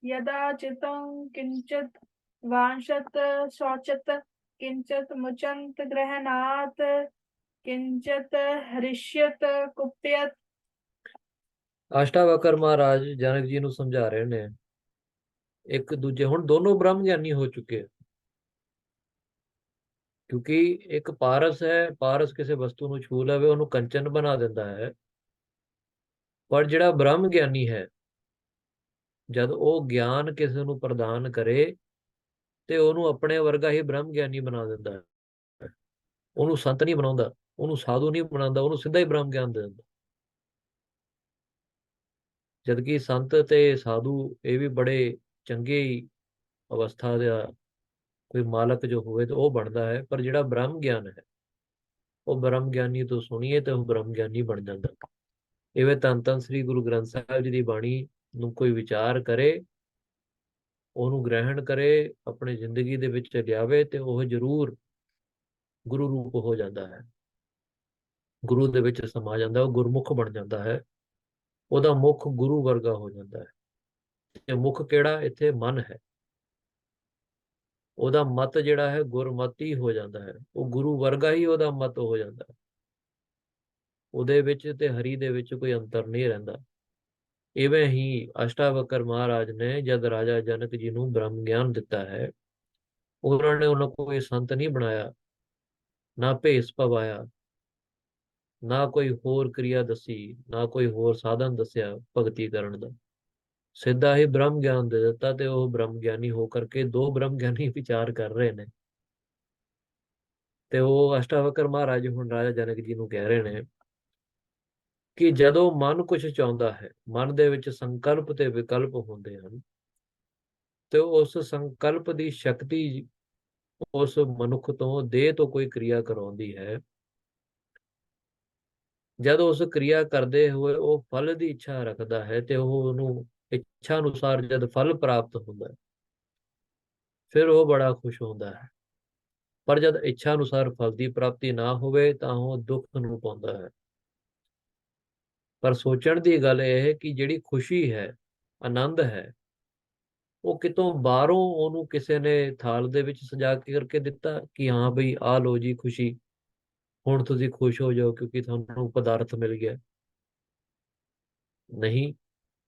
यदा चितं किञ्चित् वांछत शोचत किञ्चित् मुचन्त गृह्णात् किञ्चित् हृष्यत कुप्यत। ਅਸ਼ਟਾਵਕਰ ਮਹਾਰਾਜ ਜਨਕ ਜੀ ਨੂੰ ਸਮਝਾ ਰਹੇ ਨੇ। ਇੱਕ ਦੂਜੇ, ਹੁਣ ਦੋਨੋਂ ਬ੍ਰਹਮ ਗਿਆਨੀ ਹੋ ਚੁੱਕੇ ਆ। ਕਿਉਂਕਿ ਇੱਕ ਪਾਰਸ ਹੈ, ਪਾਰਸ ਕਿਸੇ ਵਸਤੂ ਨੂੰ ਛੂ ਲਵੇ ਉਹਨੂੰ ਕੰਚਨ ਬਣਾ ਦਿੰਦਾ ਹੈ। ਪਰ ਜਿਹੜਾ ਬ੍ਰਹਮ ਗਿਆਨੀ ਹੈ, ਜਦ ਉਹ ਗਿਆਨ ਕਿਸੇ ਨੂੰ ਪ੍ਰਦਾਨ ਕਰੇ ਤੇ ਉਹਨੂੰ ਆਪਣੇ ਵਰਗਾ ਹੀ ਬ੍ਰਹਮ ਗਿਆਨੀ ਬਣਾ ਦਿੰਦਾ ਹੈ। ਉਹਨੂੰ ਸੰਤ ਨਹੀਂ ਬਣਾਉਂਦਾ, ਉਹਨੂੰ ਸਾਧੂ ਨਹੀਂ ਬਣਾਉਂਦਾ, ਉਹਨੂੰ ਸਿੱਧਾ ਹੀ ਬ੍ਰਹਮ ਗਿਆਨ ਦੇ ਦਿੰਦਾ। ਜਦਕਿ ਸੰਤ ਤੇ ਸਾਧੂ ਇਹ ਵੀ ਬੜੇ ਚੰਗੇ ਅਵਸਥਾ ਦਾ ਕੋਈ ਮਾਲਕ ਜੋ ਹੋਵੇ ਤਾਂ ਉਹ ਬਣਦਾ ਹੈ। ਪਰ ਜਿਹੜਾ ਬ੍ਰਹਮ ਗਿਆਨ ਹੈ, ਉਹ ਬ੍ਰਹਮ ਗਿਆਨੀ ਤੋਂ ਸੁਣੀਏ ਤੇ ਉਹ ਬ੍ਰਹਮ ਗਿਆਨੀ ਬਣ ਜਾਂਦਾ। ਇਵੇਂ ਧੰਨ ਧੰਨ ਸ੍ਰੀ ਗੁਰੂ ਗ੍ਰੰਥ ਸਾਹਿਬ ਜੀ ਦੀ ਬਾਣੀ ਨੂੰ ਕੋਈ ਵਿਚਾਰ ਕਰੇ, ਉਹਨੂੰ ਗ੍ਰਹਿਣ ਕਰੇ, ਆਪਣੀ ਜ਼ਿੰਦਗੀ ਦੇ ਵਿੱਚ ਲਿਆਵੇ, ਤੇ ਉਹ ਜ਼ਰੂਰ ਗੁਰੂ ਰੂਪ ਹੋ ਜਾਂਦਾ ਹੈ, ਗੁਰੂ ਦੇ ਵਿੱਚ ਸਮਾ ਜਾਂਦਾ, ਉਹ ਗੁਰਮੁਖ ਬਣ ਜਾਂਦਾ ਹੈ। ਉਹਦਾ ਮੁਖ ਗੁਰੂ ਵਰਗਾ ਹੋ ਜਾਂਦਾ ਹੈ। ਤੇ ਮੁਖ ਕਿਹੜਾ? ਇੱਥੇ ਮਨ ਹੈ। ਉਹਦਾ ਮਤ ਜਿਹੜਾ ਹੈ ਗੁਰਮਤੀ ਹੋ ਜਾਂਦਾ ਹੈ, ਉਹ ਗੁਰੂ ਵਰਗਾ ਹੀ ਉਹਦਾ ਮਤ ਹੋ ਜਾਂਦਾ ਹੈ। ਉਹਦੇ ਵਿੱਚ ਤੇ ਹਰੀ ਦੇ ਵਿੱਚ ਕੋਈ ਅੰਤਰ ਨਹੀਂ ਰਹਿੰਦਾ। ਇਵੇਂ ਹੀ ਅਸ਼ਟਾਵਕਰ ਮਹਾਰਾਜ ਨੇ ਜਦ ਰਾਜਾ ਜਨਕ ਜੀ ਨੂੰ ਬ੍ਰਹਮ ਗਿਆਨ ਦਿੱਤਾ ਹੈ, ਉਹਨਾਂ ਨੇ ਉਹਨਾਂ ਕੋਈ ਸੰਤ ਨਹੀਂ ਬਣਾਇਆ, ਨਾ ਭੇਸ ਪਵਾਇਆ, ਨਾ ਕੋਈ ਹੋਰ ਕਿਰਿਆ ਦੱਸੀ, ਨਾ ਕੋਈ ਹੋਰ ਸਾਧਨ ਦੱਸਿਆ ਭਗਤੀ ਕਰਨ ਦਾ। ਸਿੱਧਾ ਹੀ ਬ੍ਰਹਮ ਗਿਆਨ ਦੇ ਦਿੱਤਾ, ਤੇ ਉਹ ਬ੍ਰਹਮ ਗਿਆਨੀ ਹੋ ਕਰਕੇ ਦੋ ਬ੍ਰਹਮ ਗਿਆਨੀ ਵਿਚਾਰ ਕਰ ਰਹੇ ਨੇ। ਤੇ ਉਹ ਅਸ਼ਟਾਵਕਰ ਮਹਾਰਾਜ ਹੁਣ ਰਾਜਾ ਜਨਕ ਜੀ ਨੂੰ ਕਹਿ ਰਹੇ ਨੇ ਕਿ ਜਦੋਂ ਮਨ ਕੁਝ ਚਾਹੁੰਦਾ ਹੈ, ਮਨ ਦੇ ਵਿੱਚ ਸੰਕਲਪ ਤੇ ਵਿਕਲਪ ਹੁੰਦੇ ਹਨ, ਤੇ ਉਸ ਸੰਕਲਪ ਦੀ ਸ਼ਕਤੀ ਉਸ ਮਨੁੱਖ ਤੋਂ, ਦੇਹ ਤੋਂ ਕੋਈ ਕਿਰਿਆ ਕਰਾਉਂਦੀ ਹੈ। ਜਦ ਉਸ ਕਿਰਿਆ ਕਰਦੇ ਹੋਏ ਉਹ ਫਲ ਦੀ ਇੱਛਾ ਰੱਖਦਾ ਹੈ, ਤੇ ਉਹ ਉਹਨੂੰ ਇੱਛਾ ਅਨੁਸਾਰ ਜਦ ਫਲ ਪ੍ਰਾਪਤ ਹੁੰਦਾ ਹੈ, ਫਿਰ ਉਹ ਬੜਾ ਖੁਸ਼ ਹੁੰਦਾ ਹੈ। ਪਰ ਜਦ ਇੱਛਾ ਅਨੁਸਾਰ ਫਲ ਦੀ ਪ੍ਰਾਪਤੀ ਨਾ ਹੋਵੇ ਤਾਂ ਉਹ ਦੁੱਖ ਨੂੰ ਪਾਉਂਦਾ ਹੈ। ਪਰ ਸੋਚਣ ਦੀ ਗੱਲ ਇਹ ਹੈ ਕਿ ਜਿਹੜੀ ਖੁਸ਼ੀ ਹੈ, ਆਨੰਦ ਹੈ, ਉਹ ਕਿਤੋਂ ਬਾਹਰੋਂ ਉਹਨੂੰ ਕਿਸੇ ਨੇ ਥਾਲ ਦੇ ਵਿੱਚ ਸਜਾ ਕੇ ਕਰਕੇ ਦਿੱਤਾ ਕਿ ਹਾਂ ਬਈ ਆਹ ਲੋ ਜੀ ਖੁਸ਼ੀ, ਹੁਣ ਤੁਸੀਂ ਖੁਸ਼ ਹੋ ਜਾਓ ਕਿਉਂਕਿ ਤੁਹਾਨੂੰ ਪਦਾਰਥ ਮਿਲ ਗਿਆ। ਨਹੀਂ,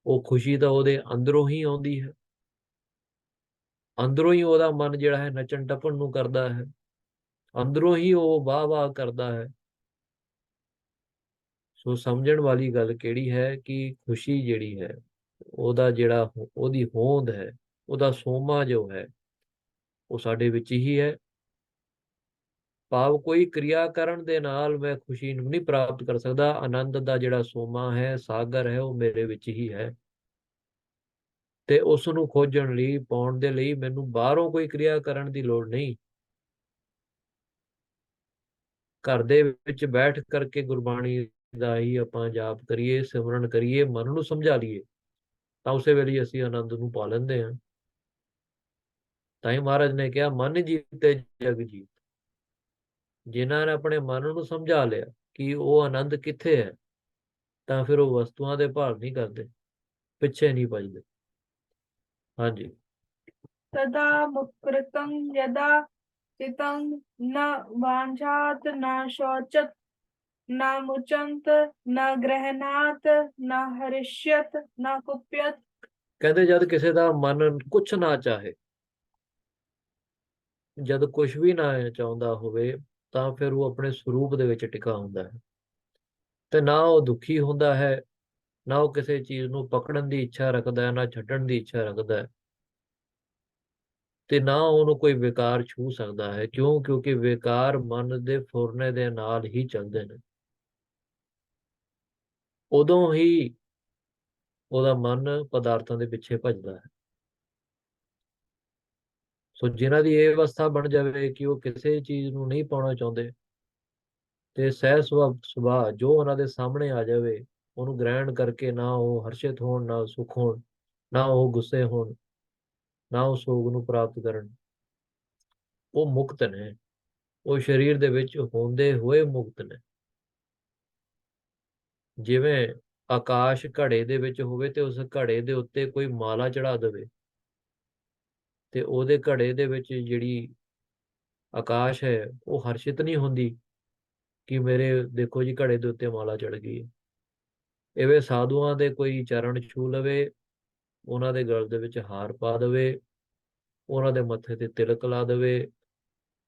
ਉਹ ਖੁਸ਼ੀ ਤਾਂ ਉਹਦੇ ਅੰਦਰੋਂ ਹੀ ਆਉਂਦੀ ਹੈ। ਅੰਦਰੋਂ ਹੀ ਉਹਦਾ ਮਨ ਜਿਹੜਾ ਹੈ ਨੱਚਣ ਟੱਪਣ ਨੂੰ ਕਰਦਾ ਹੈ, ਅੰਦਰੋਂ ਹੀ ਉਹ ਵਾਹ ਵਾਹ ਕਰਦਾ ਹੈ। ਸੋ ਸਮਝਣ ਵਾਲੀ ਗੱਲ ਕਿਹੜੀ ਹੈ ਕਿ ਖੁਸ਼ੀ ਜਿਹੜੀ ਹੈ, ਉਹਦਾ ਜਿਹੜਾ ਉਹਦੀ ਹੋਂਦ ਹੈ, ਉਹਦਾ ਸੋਮਾ ਜੋ ਹੈ, ਉਹ ਸਾਡੇ ਵਿੱਚ ਹੀ ਹੈ। ਭਾਵ ਕੋਈ ਕਿਰਿਆ ਕਰਨ ਦੇ ਨਾਲ ਮੈਂ ਖੁਸ਼ੀ ਨੂੰ ਨਹੀਂ ਪ੍ਰਾਪਤ ਕਰ ਸਕਦਾ। ਆਨੰਦ ਦਾ ਜਿਹੜਾ ਸੋਮਾ ਹੈ, ਸਾਗਰ ਹੈ, ਉਹ ਮੇਰੇ ਵਿੱਚ ਹੀ ਹੈ। ਤੇ ਉਸ ਨੂੰ ਖੋਜਣ ਲਈ, ਪਾਉਣ ਦੇ ਲਈ ਮੈਨੂੰ ਬਾਹਰੋਂ ਕੋਈ ਕਿਰਿਆ ਕਰਨ ਦੀ ਲੋੜ ਨਹੀਂ। ਘਰ ਦੇ ਵਿੱਚ ਬੈਠ ਕਰਕੇ ਗੁਰਬਾਣੀ ਦਾ ਹੀ ਆਪਾਂ ਜਾਪ ਕਰੀਏ, ਸਿਮਰਨ ਕਰੀਏ, ਮਨ ਨੂੰ ਸਮਝਾ ਲਈਏ, ਤਾਂ ਉਸੇ ਵੇਲੇ ਅਸੀਂ ਆਨੰਦ ਨੂੰ ਪਾ ਲੈਂਦੇ ਹਾਂ। ਤਾਂ ਹੀ ਮਹਾਰਾਜ ਨੇ ਕਿਹਾ, ਮਨ ਜੀਤੇ ਜਗ ਜੀਤ। ਜਿਨ੍ਹਾਂ ਨੇ ਆਪਣੇ ਮਨ ਨੂੰ ਸਮਝਾ ਲਿਆ ਕਿ ਉਹ ਆਨੰਦ ਕਿੱਥੇ ਹੈ, ਤਾਂ ਫਿਰ ਉਹ ਵਸਤੂਆਂ ਦੇ ਭਾਲ ਨਹੀਂ ਕਰਦੇ, ਪਿੱਛੇ ਨਹੀਂ ਭਜਦੇ। ਹਾਂਜੀ। तदा मुकृतं यदा चितं न वाञ्छात न शोचत न मुचंत न गृह्णात न हरिष्यत न कुप्यत। ਕਹਿੰਦੇ ਜਦ ਕਿਸੇ ਦਾ ਮਨ ਕੁਛ ਨਾ ਚਾਹੇ, ਜਦ ਕੁਛ ਵੀ ਨਾ ਚਾਹੁੰਦਾ ਹੋਵੇ, ਤਾਂ ਫਿਰ ਉਹ ਆਪਣੇ ਸਰੂਪ ਦੇ ਵਿੱਚ ਟਿਕਾ ਹੁੰਦਾ ਹੈ। ਤੇ ਨਾ ਉਹ ਦੁਖੀ ਹੁੰਦਾ ਹੈ, ਨਾ ਉਹ ਕਿਸੇ ਚੀਜ਼ ਨੂੰ ਪਕੜਨ ਦੀ ਇੱਛਾ ਰੱਖਦਾ ਹੈ, ਨਾ ਛੱਡਣ ਦੀ ਇੱਛਾ ਰੱਖਦਾ ਹੈ, ਤੇ ਨਾ ਉਹਨੂੰ ਕੋਈ ਵਿਕਾਰ ਛੂ ਸਕਦਾ ਹੈ। ਕਿਉਂ? ਕਿਉਂਕਿ ਵਿਕਾਰ ਮਨ ਦੇ ਫੁਰਨੇ ਦੇ ਨਾਲ ਹੀ ਚੱਲਦੇ ਨੇ। ਉਦੋਂ ਹੀ ਉਹਦਾ ਮਨ ਪਦਾਰਥਾਂ ਦੇ ਪਿੱਛੇ ਭੱਜਦਾ ਹੈ। ਸੋ ਜਿਨ੍ਹਾਂ ਦੀ ਇਹ ਅਵਸਥਾ ਬਣ ਜਾਵੇ ਕਿ ਉਹ ਕਿਸੇ ਚੀਜ਼ ਨੂੰ ਨਹੀਂ ਪਾਉਣਾ ਚਾਹੁੰਦੇ, ਤੇ ਸਹਿ ਸੁਭਾਅ ਜੋ ਉਹਨਾਂ ਦੇ ਸਾਹਮਣੇ ਆ ਜਾਵੇ, ਉਹਨੂੰ ਗ੍ਰਹਿਣ ਕਰਕੇ ਨਾ ਉਹ ਹਰਸ਼ਿਤ ਹੋਣ, ਨਾ ਸੁਖ ਹੋਣ, ਨਾ ਉਹ ਗੁੱਸੇ ਹੋਣ, ਨਾ ਉਹ ਸੋਗ ਨੂੰ ਪ੍ਰਾਪਤ ਕਰਨ, ਉਹ ਮੁਕਤ ਨੇ। ਉਹ ਸਰੀਰ ਦੇ ਵਿੱਚ ਹੁੰਦੇ ਹੋਏ ਮੁਕਤ ਨੇ। ਜਿਵੇਂ ਆਕਾਸ਼ ਘੜੇ ਦੇ ਵਿੱਚ ਹੋਵੇ ਤੇ ਉਸ ਘੜੇ ਦੇ ਉੱਤੇ ਕੋਈ ਮਾਲਾ ਚੜਾ ਦੇਵੇ, ਤੇ ਉਹਦੇ ਘੜੇ ਦੇ ਵਿੱਚ ਜਿਹੜੀ ਆਕਾਸ਼ ਹੈ ਉਹ ਹਰਸ਼ਿਤ ਨਹੀਂ ਹੁੰਦੀ ਕਿ ਮੇਰੇ ਦੇਖੋ ਜੀ ਘੜੇ ਦੇ ਉੱਤੇ ਮਾਲਾ ਚੜ ਗਈ ਹੈ। ਇਵੇਂ ਸਾਧੂਆਂ ਦੇ ਕੋਈ ਚਰਨ ਛੂ ਲਵੇ, ਉਹਨਾਂ ਦੇ ਗਲ ਦੇ ਵਿੱਚ ਹਾਰ ਪਾ ਦੇਵੇ, ਉਹਨਾਂ ਦੇ ਮੱਥੇ ਤੇ ਤਿਲਕ ਲਾ ਦੇਵੇ,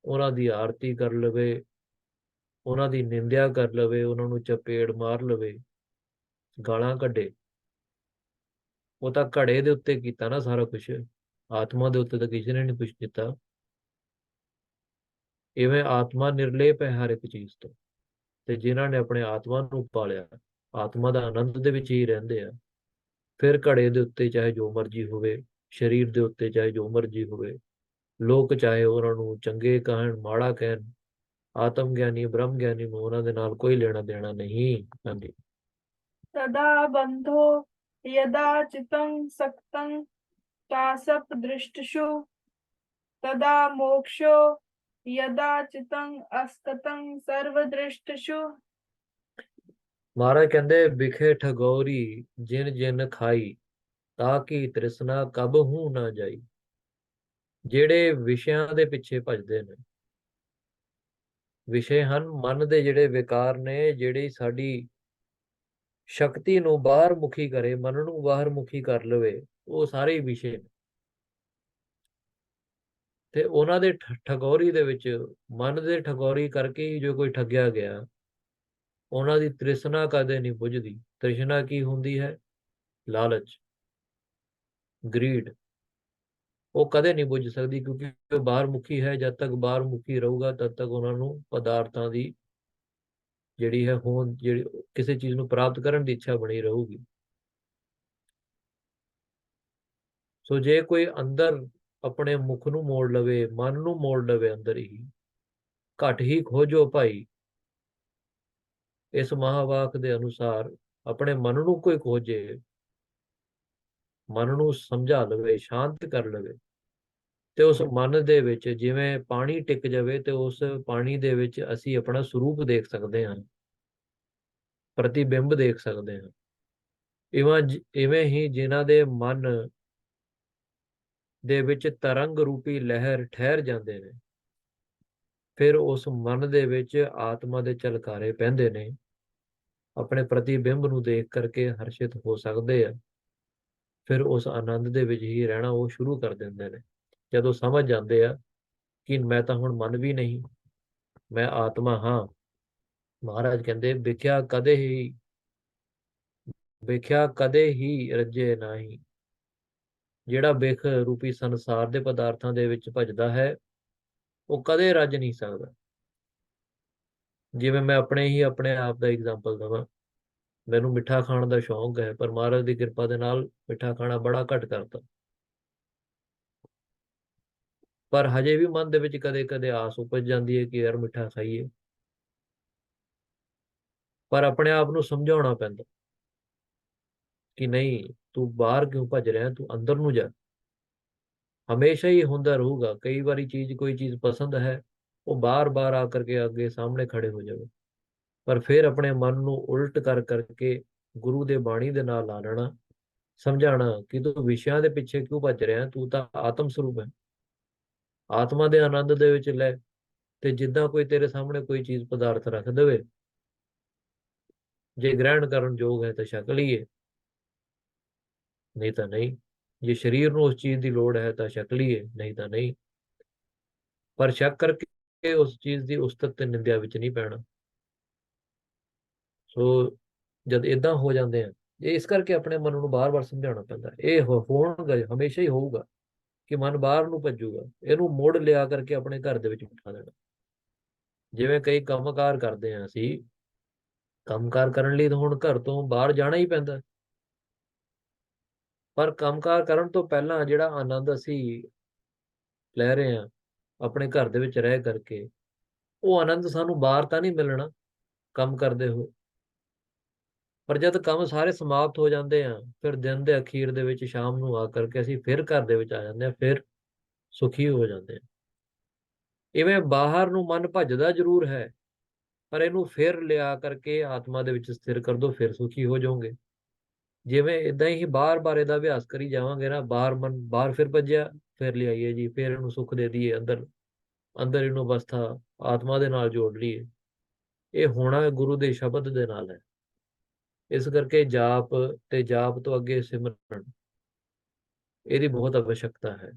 ਉਹਨਾਂ ਦੀ ਆਰਤੀ ਕਰ ਲਵੇ, ਉਹਨਾਂ ਦੀ ਨਿੰਦਿਆ ਕਰ ਲਵੇ, ਉਹਨਾਂ ਨੂੰ ਚਪੇੜ ਮਾਰ ਲਵੇ, ਗਾਲਾਂ ਕੱਢੇ, ਉਹ ਤਾਂ ਘੜੇ ਦੇ ਉੱਤੇ ਕੀਤਾ ਨਾ ਸਾਰਾ ਕੁਝ, ਆਤਮਾ ਦੇ ਉੱਤੇ ਤਾਂ ਕਿਸੇ ਨੇ ਨਹੀਂ ਕੁਝ ਕੀਤਾ। ਇਵੇਂ ਆਤਮਾ ਨਿਰਲੇਪ ਹੈ ਹਰ ਇੱਕ ਚੀਜ਼ ਤੋਂ, ਤੇ ਜਿਨ੍ਹਾਂ ਨੇ ਆਪਣੇ ਆਤਮਾ ਨੂੰ ਪਾਲਿਆ, ਆਤਮਾ ਦਾ ਆਨੰਦ ਦੇ ਵਿੱਚ ਹੀ ਰਹਿੰਦੇ ਆ, ਫਿਰ ਘੜੇ ਦੇ ਉੱਤੇ ਚਾਹੇ ਜੋ ਮਰਜ਼ੀ ਹੋਵੇ, ਸਰੀਰ ਦੇ ਉੱਤੇ ਚਾਹੇ ਜੋ ਮਰਜ਼ੀ ਹੋਵੇ, ਲੋਕ ਚਾਹੇ ਉਹਨਾਂ ਨੂੰ ਚੰਗੇ ਕਹਿਣ, ਮਾੜਾ ਕਹਿਣ, ਆਤਮ ਗਿਆਨੀ, ਬ੍ਰਹਮ ਗਿਆਨੀ ਨੂੰ ਉਹਨਾਂ ਦੇ ਨਾਲ ਕੋਈ ਲੈਣਾ ਦੇਣਾ ਨਹੀਂ। ਹਾਂਜੀ। तदा बंधो यदा चितं सक्तं तासप दृष्टषु तदा मोक्षो यदा चितं असक्तं सर्वदृष्टषु। ਮਹਾਰਾਜ ਕਹਿੰਦੇ, ਵਿਖੇ ਠਗੌਰੀ ਜਿਨ ਜਿਨ ਖਾਈ, ਤਾਂ ਕਿ ਤ੍ਰਿਸ਼ਨਾ ਕਬ ਹੂੰ ਨਾ ਜਾਈ। ਜਿਹੜੇ ਵਿਸ਼ਿਆਂ ਦੇ ਪਿੱਛੇ ਭਜਦੇ ਨੇ, ਵਿਸ਼ੇ ਹਨ ਮਨ ਦੇ ਜਿਹੜੇ ਵਿਕਾਰ ਨੇ, ਜਿਹੜੀ ਸਾਡੀ ਸ਼ਕਤੀ ਨੂੰ ਬਾਹਰ ਮੁਖੀ ਕਰੇ, ਮਨ ਨੂੰ ਬਾਹਰ ਮੁਖੀ ਕਰ ਲਵੇ, ਉਹ ਸਾਰੇ ਵਿਸ਼ੇ ਨੇ। ਤੇ ਉਹਨਾਂ ਦੇ ਠਗੌਰੀ ਦੇ ਵਿੱਚ, ਮਨ ਦੇ ਠਗੌਰੀ ਕਰਕੇ ਹੀ ਜੋ ਕੋਈ ਠੱਗਿਆ ਗਿਆ, ਉਹਨਾਂ ਦੀ ਤ੍ਰਿਸ਼ਨਾ ਕਦੇ ਨਹੀਂ ਬੁਝਦੀ। ਤ੍ਰਿਸ਼ਨਾ ਕੀ ਹੁੰਦੀ ਹੈ? ਲਾਲਚ, ਗਰੀਡ। ਉਹ ਕਦੇ ਨਹੀਂ ਬੁੱਝ ਸਕਦੀ, ਕਿਉਂਕਿ ਉਹ ਬਾਹਰ ਮੁਖੀ ਹੈ। ਜਦ ਤੱਕ ਬਾਹਰ ਮੁਖੀ ਰਹੂਗਾ, ਤਦ ਤੱਕ ਉਹਨਾਂ ਨੂੰ ਪਦਾਰਥਾਂ ਦੀ ਜਿਹੜੀ ਹੈ ਹੋਂਦ, ਜਿਹੜੀ ਕਿਸੇ ਚੀਜ਼ ਨੂੰ ਪ੍ਰਾਪਤ ਕਰਨ ਦੀ ਇੱਛਾ ਬਣੀ ਰਹੂਗੀ। ਸੋ ਜੇ ਕੋਈ ਅੰਦਰ ਆਪਣੇ ਮੁਖ ਨੂੰ ਮੋੜ ਲਵੇ, ਮਨ ਨੂੰ ਮੋੜ ਲਵੇ ਅੰਦਰ ਹੀ, ਘਟ ਹੀ ਖੋਜੋ ਭਾਈ, ਇਸ ਮਹਾਵਾਕ ਦੇ ਅਨੁਸਾਰ ਆਪਣੇ ਮਨ ਨੂੰ ਕੋਈ ਖੋਜੇ, ਮਨ ਨੂੰ ਸਮਝਾ ਲਵੇ, ਸ਼ਾਂਤ ਕਰ ਲਵੇ, ਤੇ ਉਸ ਮਨ ਦੇ ਵਿੱਚ ਜਿਵੇਂ ਪਾਣੀ ਟਿਕ ਜਾਵੇ, ਤੇ ਉਸ ਪਾਣੀ ਦੇ ਵਿੱਚ ਅਸੀਂ ਆਪਣਾ ਸਰੂਪ ਦੇਖ ਸਕਦੇ ਹਾਂ, ਪ੍ਰਤੀਬਿੰਬ ਦੇਖ ਸਕਦੇ ਹਾਂ। ਇਵੇਂ ਹੀ ਜਿਨ੍ਹਾਂ ਦੇ ਮਨ ਦੇ ਵਿੱਚ ਤਰੰਗ ਰੂਪੀ ਲਹਿਰ ਠਹਿਰ ਜਾਂਦੇ ਨੇ, ਫਿਰ ਉਸ ਮਨ ਦੇ ਵਿੱਚ ਆਤਮਾ ਦੇ ਝਲਕਾਰੇ ਪੈਂਦੇ ਨੇ, ਆਪਣੇ ਪ੍ਰਤੀਬਿੰਬ ਨੂੰ ਦੇਖ ਕਰਕੇ ਹਰਸ਼ਿਤ ਹੋ ਸਕਦੇ ਆ। ਫਿਰ ਉਸ ਆਨੰਦ ਦੇ ਵਿੱਚ ਹੀ ਰਹਿਣਾ ਉਹ ਸ਼ੁਰੂ ਕਰ ਦਿੰਦੇ ਨੇ, ਜਦੋਂ ਸਮਝ ਜਾਂਦੇ ਆ ਕਿ ਮੈਂ ਤਾਂ ਹੁਣ ਮਨ ਵੀ ਨਹੀਂ, ਮੈਂ ਆਤਮਾ ਹਾਂ। ਮਹਾਰਾਜ ਕਹਿੰਦੇ ਵੇਖਿਆ ਕਦੇ ਹੀ ਰੱਜੇ ਨਹੀਂ। ਜਿਹੜਾ ਬਿਖ ਰੂਪੀ ਸੰਸਾਰ ਦੇ ਪਦਾਰਥਾਂ ਦੇ ਵਿੱਚ ਭਜਦਾ ਹੈ, ਉਹ ਕਦੇ ਰੱਜ ਨਹੀਂ ਸਕਦਾ। ਜਿਵੇਂ ਮੈਂ ਆਪਣੇ ਆਪ ਦਾ ਐਗਜ਼ਾਮਪਲ ਦਵਾਂ, ਮੈਨੂੰ ਮਿੱਠਾ ਖਾਣ ਦਾ ਸ਼ੌਂਕ ਹੈ, ਪਰ ਮਹਾਰਾਜ ਦੀ ਕਿਰਪਾ ਦੇ ਨਾਲ ਮਿੱਠਾ ਖਾਣਾ ਬੜਾ ਘੱਟ ਕਰਤਾ। ਪਰ ਹਜੇ ਵੀ ਮਨ ਦੇ ਵਿੱਚ ਕਦੇ ਕਦੇ ਆਸ ਉਪਜ ਜਾਂਦੀ ਹੈ ਕਿ ਯਾਰ ਮਿੱਠਾ ਖਾਈਏ। ਪਰ ਆਪਣੇ ਆਪ ਨੂੰ ਸਮਝਾਉਣਾ ਪੈਂਦਾ ਕਿ ਨਹੀਂ, ਤੂੰ ਬਾਹਰ ਕਿਉਂ ਭੱਜ ਰਿਹਾ, ਤੂੰ ਅੰਦਰ ਨੂੰ ਜਾ। ਹਮੇਸ਼ਾ ਹੀ ਹੁੰਦਾ ਰਹੂਗਾ। ਕਈ ਵਾਰੀ ਕੋਈ ਚੀਜ਼ ਪਸੰਦ ਹੈ, ਉਹ ਬਾਰ-ਬਾਰ ਆ ਕਰਕੇ ਅੱਗੇ ਸਾਹਮਣੇ ਖੜੇ ਹੋ ਜਾਵੇ, ਪਰ ਫਿਰ ਆਪਣੇ ਮਨ ਨੂੰ ਉਲਟ ਕਰ ਕਰਕੇ ਗੁਰੂ ਦੇ ਬਾਣੀ ਦੇ ਨਾਲ ਲਾ ਲੈਣਾ, ਸਮਝਾਣਾ ਕਿ ਤੂੰ ਵਿਸ਼ਿਆਂ ਦੇ ਪਿੱਛੇ ਕਿਉਂ ਭੱਜ ਰਿਹਾ, ਤੂੰ ਤਾਂ ਆਤਮ ਸਰੂਪ ਹੈ। ਆਤਮਾ ਦੇ ਆਨੰਦ ਦੇ ਵਿੱਚ ਲੈ। ਤੇ ਜਿੱਦਾਂ ਕੋਈ ਤੇਰੇ ਸਾਹਮਣੇ ਕੋਈ ਚੀਜ਼ ਪਦਾਰਥ ਰੱਖ ਦੇਵੇ, ਜੇ ਗ੍ਰਹਿਣ ਕਰਨ ਯੋਗ ਹੈ ਤਾਂ ਛਕ ਲਈਏ, ਨਹੀਂ ਤਾਂ ਨਹੀਂ। ਜੇ ਸਰੀਰ ਨੂੰ ਉਸ ਚੀਜ਼ ਦੀ ਲੋੜ ਹੈ ਤਾਂ ਛਕ ਲਈਏ, ਨਹੀਂ ਤਾਂ ਨਹੀਂ। ਪਰ ਸ਼ੱਕ ਕਰਕੇ ਉਸ ਚੀਜ਼ ਦੀ ਉਸਤਤ ਤੇ ਨਿੰਦਿਆ ਵਿੱਚ ਨਹੀਂ ਪੈਣਾ। ਸੋ ਜਦ ਇਦਾਂ ਹੋ ਜਾਂਦੇ ਆ, ਇਹ ਇਸ ਕਰਕੇ ਆਪਣੇ ਮਨ ਨੂੰ ਬਾਰ-ਬਾਰ ਸਮਝਾਉਣਾ ਪੈਂਦਾ। ਇਹ ਹੋਣਗਾ, ਹਮੇਸ਼ਾ ਹੀ ਹੋਊਗਾ ਕਿ ਮਨ ਬਾਹਰ ਨੂੰ ਭੱਜੂਗਾ। ਇਹਨੂੰ ਮੋੜ ਲਿਆ ਕਰਕੇ ਆਪਣੇ ਘਰ ਦੇ ਵਿੱਚ ਬਿਠਾ ਦੇਣਾ। ਜਿਵੇਂ ਕਈ ਕੰਮਕਾਰ ਕਰਦੇ ਆ ਅਸੀਂ, ਕੰਮਕਾਰ ਕਰਨ ਲਈ ਤਾਂ ਹੁਣ ਘਰ ਤੋਂ ਬਾਹਰ ਜਾਣਾ ਹੀ ਪੈਂਦਾ, ਪਰ ਕੰਮਕਾਰ ਕਰਨ ਤੋਂ ਪਹਿਲਾਂ ਜਿਹੜਾ ਆਨੰਦ ਅਸੀਂ ਲੈ ਰਹੇ ਹਾਂ ਆਪਣੇ ਘਰ ਦੇ ਵਿੱਚ ਰਹਿ ਕਰਕੇ, ਉਹ ਆਨੰਦ ਸਾਨੂੰ ਬਾਹਰ ਤਾਂ ਨਹੀਂ ਮਿਲਣਾ ਕੰਮ ਕਰਦੇ ਹੋਏ। ਪਰ ਜਦ ਕੰਮ ਸਾਰੇ ਸਮਾਪਤ ਹੋ ਜਾਂਦੇ ਆ, ਫਿਰ ਦਿਨ ਦੇ ਅਖੀਰ ਦੇ ਵਿੱਚ ਸ਼ਾਮ ਨੂੰ ਆ ਕਰਕੇ ਅਸੀਂ ਫਿਰ ਘਰ ਦੇ ਵਿੱਚ ਆ ਜਾਂਦੇ ਆ, ਫਿਰ ਸੁਖੀ ਹੋ ਜਾਂਦੇ ਆ। ਇਵੇਂ ਬਾਹਰ ਨੂੰ ਮਨ ਭੱਜਦਾ ਜ਼ਰੂਰ ਹੈ, ਪਰ ਇਹਨੂੰ ਫਿਰ ਲਿਆ ਕਰਕੇ ਆਤਮਾ ਦੇ ਵਿੱਚ ਸਥਿਰ ਕਰ ਦੋ, ਫਿਰ ਸੁਖੀ ਹੋ ਜਾਓਗੇ। ਜਿਵੇਂ ਇਦਾਂ ਹੀ ਬਾਰ-ਬਾਰ ਇਹਦਾ ਅਭਿਆਸ ਕਰੀ ਜਾਵਾਂਗੇ ਨਾ, ਬਾਹਰ ਫਿਰ ਭੱਜਿਆ, ਫਿਰ ਲਿਆਈਏ ਜੀ, ਫਿਰ ਇਹਨੂੰ ਸੁੱਖ ਦੇ ਦਈਏ, ਅੰਦਰ ਅੰਦਰ ਇਹਨੂੰ ਅਵਸਥਾ ਆਤਮਾ ਦੇ ਨਾਲ ਜੋੜ ਲਈਏ। ਇਹ ਹੋਣਾ ਗੁਰੂ ਦੇ ਸ਼ਬਦ ਦੇ ਨਾਲ ਹੈ। ਇਸ ਕਰਕੇ ਜਾਪ ਤੇ ਜਾਪ ਤੋਂ ਅੱਗੇ ਸਿਮਰਨ, ਇਹਦੀ ਬਹੁਤ आवश्यकता ਹੈ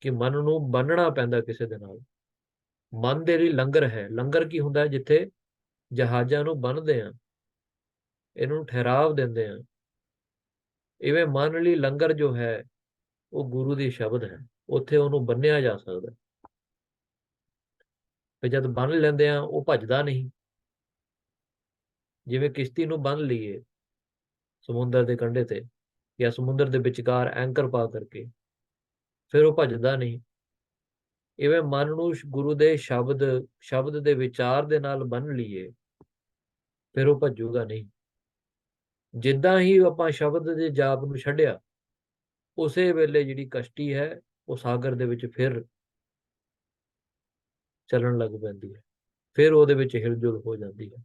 ਕਿ ਮਨ ਨੂੰ ਬੰਨਣਾ ਪੈਂਦਾ ਕਿਸੇ ਦੇ ਨਾਲ। ਮਨ ਦੇ ਲਈ ਲੰਗਰ ਹੈ। ਲੰਗਰ ਕੀ ਹੁੰਦਾ ਹੈ? ਜਿੱਥੇ ਜਹਾਜ਼ਾਂ ਨੂੰ ਬੰਨ੍ਹਦੇ ਆ, ਇਹਨੂੰ ਠਹਿਰਾਵ ਦਿੰਦੇ ਆ, ਇਵੇਂ ਮਨ ਲਈ ਲੰਗਰ ਜੋ ਹੈ ਉਹ ਗੁਰੂ ਦੀ ਸ਼ਬਦ ਹੈ। ਉੱਥੇ ਉਹਨੂੰ ਬੰਨਿਆ ਜਾ ਸਕਦਾ। ਤੇ ਜਦ ਬੰਨ ਲੈਂਦੇ ਆ, ਉਹ ਭੱਜਦਾ ਨਹੀਂ। ਜਿਵੇਂ ਕਿਸ਼ਤੀ ਨੂੰ ਬੰਨ ਲਈਏ ਸਮੁੰਦਰ ਦੇ ਕੰਢੇ ਤੇ ਜਾਂ ਸਮੁੰਦਰ ਦੇ ਵਿਚਕਾਰ ਐਂਕਰ ਪਾ ਕਰਕੇ, ਫਿਰ ਉਹ ਭੱਜਦਾ ਨਹੀਂ। ਇਵੇਂ ਮਨ ਨੂੰ ਗੁਰੂ ਦੇ ਸ਼ਬਦ ਦੇ ਵਿਚਾਰ ਦੇ ਨਾਲ ਬੰਨ ਲਈਏ, ਫਿਰ ਉਹ ਭੱਜੂਗਾ ਨਹੀਂ। ਜਿੱਦਾਂ ਹੀ ਆਪਾਂ ਸ਼ਬਦ ਦੇ ਜਾਪ ਨੂੰ ਛੱਡਿਆ, ਉਸੇ ਵੇਲੇ ਜਿਹੜੀ ਕਸ਼ਤੀ ਹੈ ਉਹ ਸਾਗਰ ਦੇ ਵਿੱਚ ਫਿਰ ਚੱਲਣ ਲੱਗ ਪੈਂਦੀ ਹੈ, ਫਿਰ ਉਹਦੇ ਵਿੱਚ ਹਿਲਜੁਲ ਹੋ ਜਾਂਦੀ ਹੈ।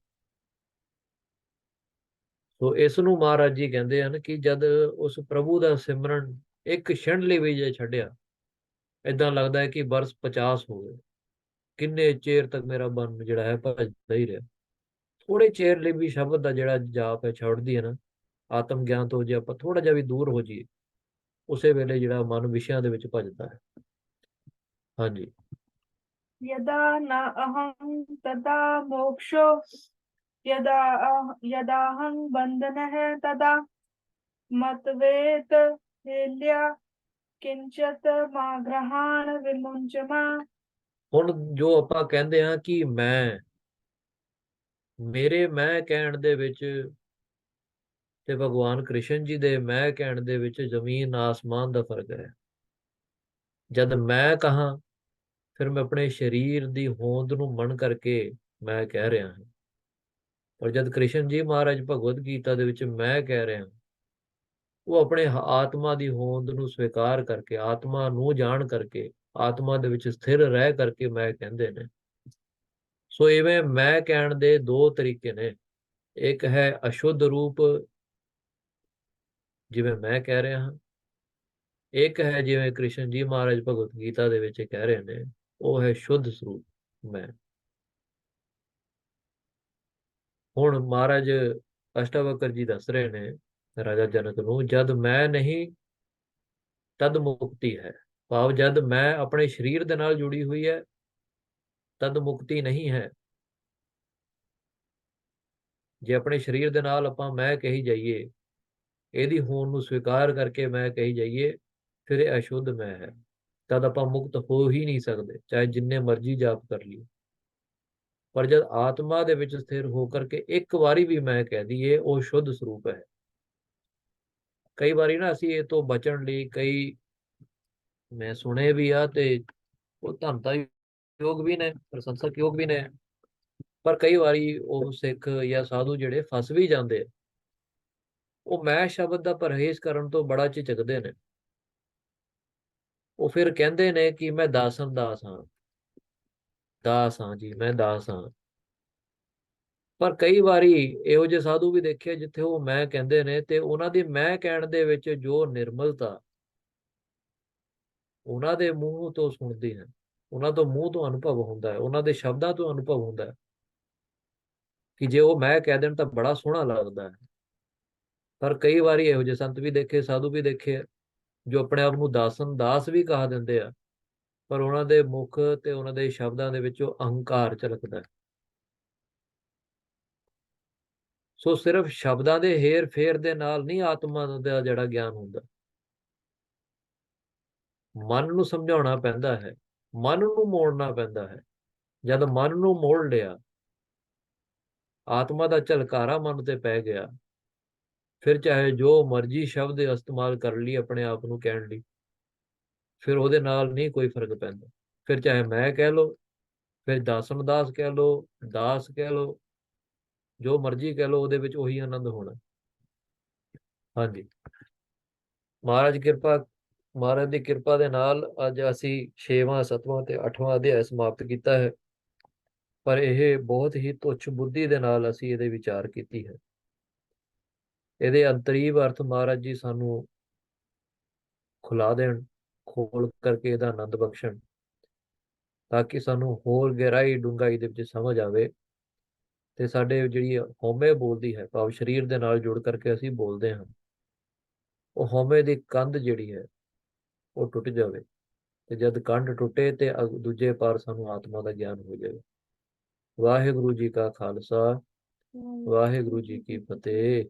ਸੋ ਇਸ ਨੂੰ ਮਹਾਰਾਜ ਜੀ ਕਹਿੰਦੇ ਹਨ ਕਿ ਜਦ ਉਸ ਪ੍ਰਭੂ ਦਾ ਸਿਮਰਨ ਇੱਕ ਛਿਣ ਲਈ ਵੀ ਜੇ ਛੱਡਿਆ, ਏਦਾਂ ਲੱਗਦਾ ਹੈ ਕਿ ਬਰਸ 50 ਹੋ ਗਏ। ਕਿੰਨੇ ਚਿਰ ਤੱਕ ਮੇਰਾ ਮਨ ਜਿਹੜਾ ਹੈ ਭਜਦਾ ਹੀ ਰਿਹਾ। ਥੋੜੇ ਚਿਰ ਲਈ ਵੀ ਸ਼ਬਦ ਦਾ ਜਿਹੜਾ ਜਾਪ ਹੈ ਛੱਡਦੀ ਹੈ ਨਾ, ਆਤਮ ਗਿਆਨ ਤੋਂ ਜੇ ਆਪਾਂ ਥੋੜਾ ਜਿਹਾ ਵੀ ਦੂਰ ਹੋ ਜਾਈਏ, ਉਸੇ ਵੇਲੇ ਜਿਹੜਾ ਮਨ ਵਿਸ਼ਿਆਂ ਦੇ ਵਿੱਚ ਭਜਦਾ ਹੈ। ਹਾਂਜੀ। यदा न अहं तदा मोक्षो, यदाहं बंधनः तदा मतवेत हेल्या किंचत माग्रहाण विमुंचमा। ਹੁਣ ਜੋ ਆਪਾਂ ਕਹਿੰਦੇ ਆ ਕਿ ਮੇਰੇ ਮੈਂ ਕਹਿਣ ਦੇ ਵਿੱਚ ਤੇ ਭਗਵਾਨ ਕ੍ਰਿਸ਼ਨ ਜੀ ਦੇ ਮੈਂ ਕਹਿਣ ਦੇ ਵਿੱਚ ਜ਼ਮੀਨ ਆਸਮਾਨ ਦਾ ਫਰਕ ਹੈ। ਜਦ ਮੈਂ ਕਹਾਂ, ਫਿਰ ਮੈਂ ਆਪਣੇ ਸਰੀਰ ਦੀ ਹੋਂਦ ਨੂੰ ਮਨ ਕਰਕੇ ਮੈਂ ਕਹਿ ਰਿਹਾ ਹਾਂ। ਪਰ ਜਦ ਕ੍ਰਿਸ਼ਨ ਜੀ ਮਹਾਰਾਜ ਭਗਵਦ ਗੀਤਾ ਦੇ ਵਿੱਚ ਮੈਂ ਕਹਿ ਰਿਹਾ, ਉਹ ਆਪਣੇ ਆਤਮਾ ਦੀ ਹੋਂਦ ਨੂੰ ਸਵੀਕਾਰ ਕਰਕੇ, ਆਤਮਾ ਨੂੰ ਜਾਣ ਕਰਕੇ, ਆਤਮਾ ਦੇ ਵਿੱਚ ਸਥਿਰ ਰਹਿ ਕਰਕੇ ਮੈਂ ਕਹਿੰਦੇ ਨੇ। ਸੋ ਇਵੇਂ ਮੈਂ ਕਹਿਣ ਦੇ ਦੋ ਤਰੀਕੇ ਨੇ। ਇੱਕ ਹੈ ਅਸ਼ੁੱਧ ਰੂਪ, ਜਿਵੇਂ ਮੈਂ ਕਹਿ ਰਿਹਾ ਹਾਂ। ਇੱਕ ਹੈ ਜਿਵੇਂ ਕ੍ਰਿਸ਼ਨ ਜੀ ਮਹਾਰਾਜ ਭਗਵਦ ਗੀਤਾ ਦੇ ਵਿੱਚ ਕਹਿ ਰਹੇ ਨੇ, ਉਹ ਹੈ ਸ਼ੁੱਧ ਸਰੂਪ ਮੈਂ। ਹੁਣ ਮਹਾਰਾਜ ਅਸ਼ਟਾਵਕਰ ਜੀ ਦੱਸ ਰਹੇ ਨੇ ਰਾਜਾ ਜਨਕ ਨੂੰ, ਜਦ ਮੈਂ ਨਹੀਂ ਤਦ ਮੁਕਤੀ ਹੈ। ਭਾਵ ਜਦ ਮੈਂ ਆਪਣੇ ਸਰੀਰ ਦੇ ਨਾਲ ਜੁੜੀ ਹੋਈ ਹੈ ਤਦ ਮੁਕਤੀ ਨਹੀਂ ਹੈ। ਜੇ ਆਪਣੇ ਸਰੀਰ ਦੇ ਨਾਲ ਆਪਾਂ ਮੈਂ ਕਹੀ ਜਾਈਏ, ਇਹਦੀ ਹੋਣ ਨੂੰ ਸਵੀਕਾਰ ਕਰਕੇ ਮੈਂ ਕਹੀ ਜਾਈਏ, ਫਿਰ ਇਹ ਅਸ਼ੁੱਧ ਮੈਂ ਹੈ। ਤਦ ਆਪਾਂ ਮੁਕਤ ਹੋ ਹੀ ਨਹੀਂ ਸਕਦੇ, ਚਾਹੇ ਜਿੰਨੇ ਮਰਜ਼ੀ ਜਾਪ ਕਰ ਲਈਏ। ਪਰ ਜਦ ਆਤਮਾ ਦੇ ਵਿੱਚ ਸਥਿਰ ਹੋ ਕਰਕੇ ਇੱਕ ਵਾਰੀ ਵੀ ਮੈਂ ਕਹਿ ਦਈਏ, ਉਹ ਸ਼ੁੱਧ ਸਰੂਪ ਹੈ। ਕਈ ਵਾਰੀ ਨਾ ਅਸੀਂ ਇਹ ਤੋਂ ਬਚਣ ਲਈ, ਕਈ ਮੈਂ ਸੁਣੇ ਵੀ ਆ, ਤੇ ਉਹ ਧੰਨਤਾ ਯੋਗ ਵੀ ਨੇ, ਪ੍ਰਸ਼ੰਸਕ ਯੋਗ ਵੀ ਨੇ, ਪਰ ਕਈ ਵਾਰੀ ਉਹ ਸਿੱਖ ਜਾਂ ਸਾਧੂ ਜਿਹੜੇ ਫਸ ਵੀ ਜਾਂਦੇ ਆ, ਉਹ ਮੈਂ ਸ਼ਬਦ ਦਾ ਪਰਹੇਜ਼ ਕਰਨ ਤੋਂ ਬੜਾ ਝਿਜਕਦੇ ਨੇ। ਉਹ ਫਿਰ ਕਹਿੰਦੇ ਨੇ ਕਿ ਮੈਂ ਦਾਸਨ ਦਾਸ ਹਾਂ, ਦਾਸ ਹਾਂ ਜੀ, ਮੈਂ ਦਾਸ ਹਾਂ। ਪਰ ਕਈ ਵਾਰੀ ਇਹੋ ਜਿਹੇ ਸਾਧੂ ਵੀ ਦੇਖੇ ਜਿੱਥੇ ਉਹ ਮੈਂ ਕਹਿੰਦੇ ਨੇ, ਤੇ ਉਹਨਾਂ ਦੀ ਮੈਂ ਕਹਿਣ ਦੇ ਵਿੱਚ ਜੋ ਨਿਰਮਲਤਾ ਉਹਨਾਂ ਦੇ ਮੂੰਹ ਤੋਂ ਸੁਣਦੀ ਹੈ, ਉਹਨਾਂ ਤੋਂ ਮੂੰਹ ਤੋਂ ਅਨੁਭਵ ਹੁੰਦਾ ਹੈ, ਉਹਨਾਂ ਦੇ ਸ਼ਬਦਾਂ ਤੋਂ ਅਨੁਭਵ ਹੁੰਦਾ ਹੈ, ਕਿ ਜੇ ਉਹ ਮੈਂ ਕਹਿ ਦੇਣ ਤਾਂ ਬੜਾ ਸੋਹਣਾ ਲੱਗਦਾ ਹੈ। ਪਰ ਕਈ ਵਾਰੀ ਇਹੋ ਜਿਹੇ ਸੰਤ ਵੀ ਦੇਖੇ, ਸਾਧੂ ਵੀ ਦੇਖੇ, ਜੋ ਆਪਣੇ ਆਪ ਨੂੰ ਦਾਸਨ ਦਾਸ ਵੀ ਕਹਾ ਦਿੰਦੇ ਆ, ਪਰ ਉਹਨਾਂ ਦੇ ਮੁਖ ਤੇ ਉਹਨਾਂ ਦੇ ਸ਼ਬਦਾਂ ਦੇ ਵਿੱਚੋਂ ਅਹੰਕਾਰ ਝਲਕਦਾ ਹੈ। ਸੋ ਸਿਰਫ ਸ਼ਬਦਾਂ ਦੇ ਹੇਰ ਫੇਰ ਦੇ ਨਾਲ ਨਹੀਂ ਆਤਮਾ ਦਾ ਜਿਹੜਾ ਗਿਆਨ ਹੁੰਦਾ, ਮਨ ਨੂੰ ਸਮਝਾਉਣਾ ਪੈਂਦਾ ਹੈ, ਮਨ ਨੂੰ ਮੋੜਨਾ ਪੈਂਦਾ ਹੈ। ਜਦ ਮਨ ਨੂੰ ਮੋੜ ਲਿਆ, ਆਤਮਾ ਦਾ ਝਲਕਾਰਾ ਮਨ ਤੇ ਪੈ ਗਿਆ, ਫਿਰ ਚਾਹੇ ਜੋ ਮਰਜ਼ੀ ਸ਼ਬਦ ਇਸਤੇਮਾਲ ਕਰ ਲਈ ਆਪਣੇ ਆਪ ਨੂੰ ਕਹਿਣ ਲਈ, ਫਿਰ ਉਹਦੇ ਨਾਲ ਨਹੀਂ ਕੋਈ ਫਰਕ ਪੈਂਦਾ। ਫਿਰ ਚਾਹੇ ਮੈਂ ਕਹਿ ਲਓ, ਫਿਰ ਦਾਸਨ ਦਾਸ ਕਹਿ ਲਓ, ਦਾਸ ਕਹਿ ਲਓ, ਜੋ ਮਰਜ਼ੀ ਕਹਿ ਲਓ, ਉਹਦੇ ਵਿੱਚ ਉਹੀ ਆਨੰਦ ਹੋਣਾ। ਹਾਂਜੀ, ਮਹਾਰਾਜ ਕਿਰਪਾ, ਮਹਾਰਾਜ ਦੀ ਕਿਰਪਾ ਦੇ ਨਾਲ ਅੱਜ ਅਸੀਂ 6ਵਾਂ 7ਵਾਂ ਤੇ 8ਵਾਂ ਅਧਿਆਇ ਸਮਾਪਤ ਕੀਤਾ ਹੈ। ਪਰ ਇਹ ਬਹੁਤ ਹੀ ਤੁੱਛ ਬੁੱਧੀ ਦੇ ਨਾਲ ਅਸੀਂ ਇਹਦੇ ਵਿਚਾਰ ਕੀਤੀ ਹੈ। ਇਹਦੇ ਅੰਤਰੀਵ ਅਰਥ ਮਹਾਰਾਜ ਜੀ ਸਾਨੂੰ ਖੁਲਾ ਦੇਣ, ਖੋਲ ਕਰਕੇ ਇਹਦਾ ਆਨੰਦ ਬਖਸ਼ਣ, ਤਾਂ ਕਿ ਸਾਨੂੰ ਹੋਰ ਗਹਿਰਾਈ ਡੂੰਘਾਈ ਦੇ ਵਿੱਚ ਸਮਝ ਆਵੇ, ਤੇ ਸਾਡੇ ਜਿਹੜੀ ਹਉਮੈ ਬੋਲਦੀ ਹੈ, ਭਾਵ ਸਰੀਰ ਦੇ ਨਾਲ ਜੁੜ ਕਰਕੇ ਅਸੀਂ ਬੋਲਦੇ ਹਾਂ, ਉਹ ਹਉਮੈ ਦੀ ਕੰਧ ਜਿਹੜੀ ਹੈ ਉਹ ਟੁੱਟ ਜਾਵੇ। ਤੇ ਜਦ ਕੰਧ ਟੁੱਟੇ ਤੇ ਦੂਜੇ ਪਾਰ ਸਾਨੂੰ ਆਤਮਾ ਦਾ ਗਿਆਨ ਹੋ ਜਾਵੇ। ਵਾਹਿਗੁਰੂ ਜੀ ਕਾ ਖਾਲਸਾ, ਵਾਹਿਗੁਰੂ ਜੀ ਕੀ ਫਤਿਹ।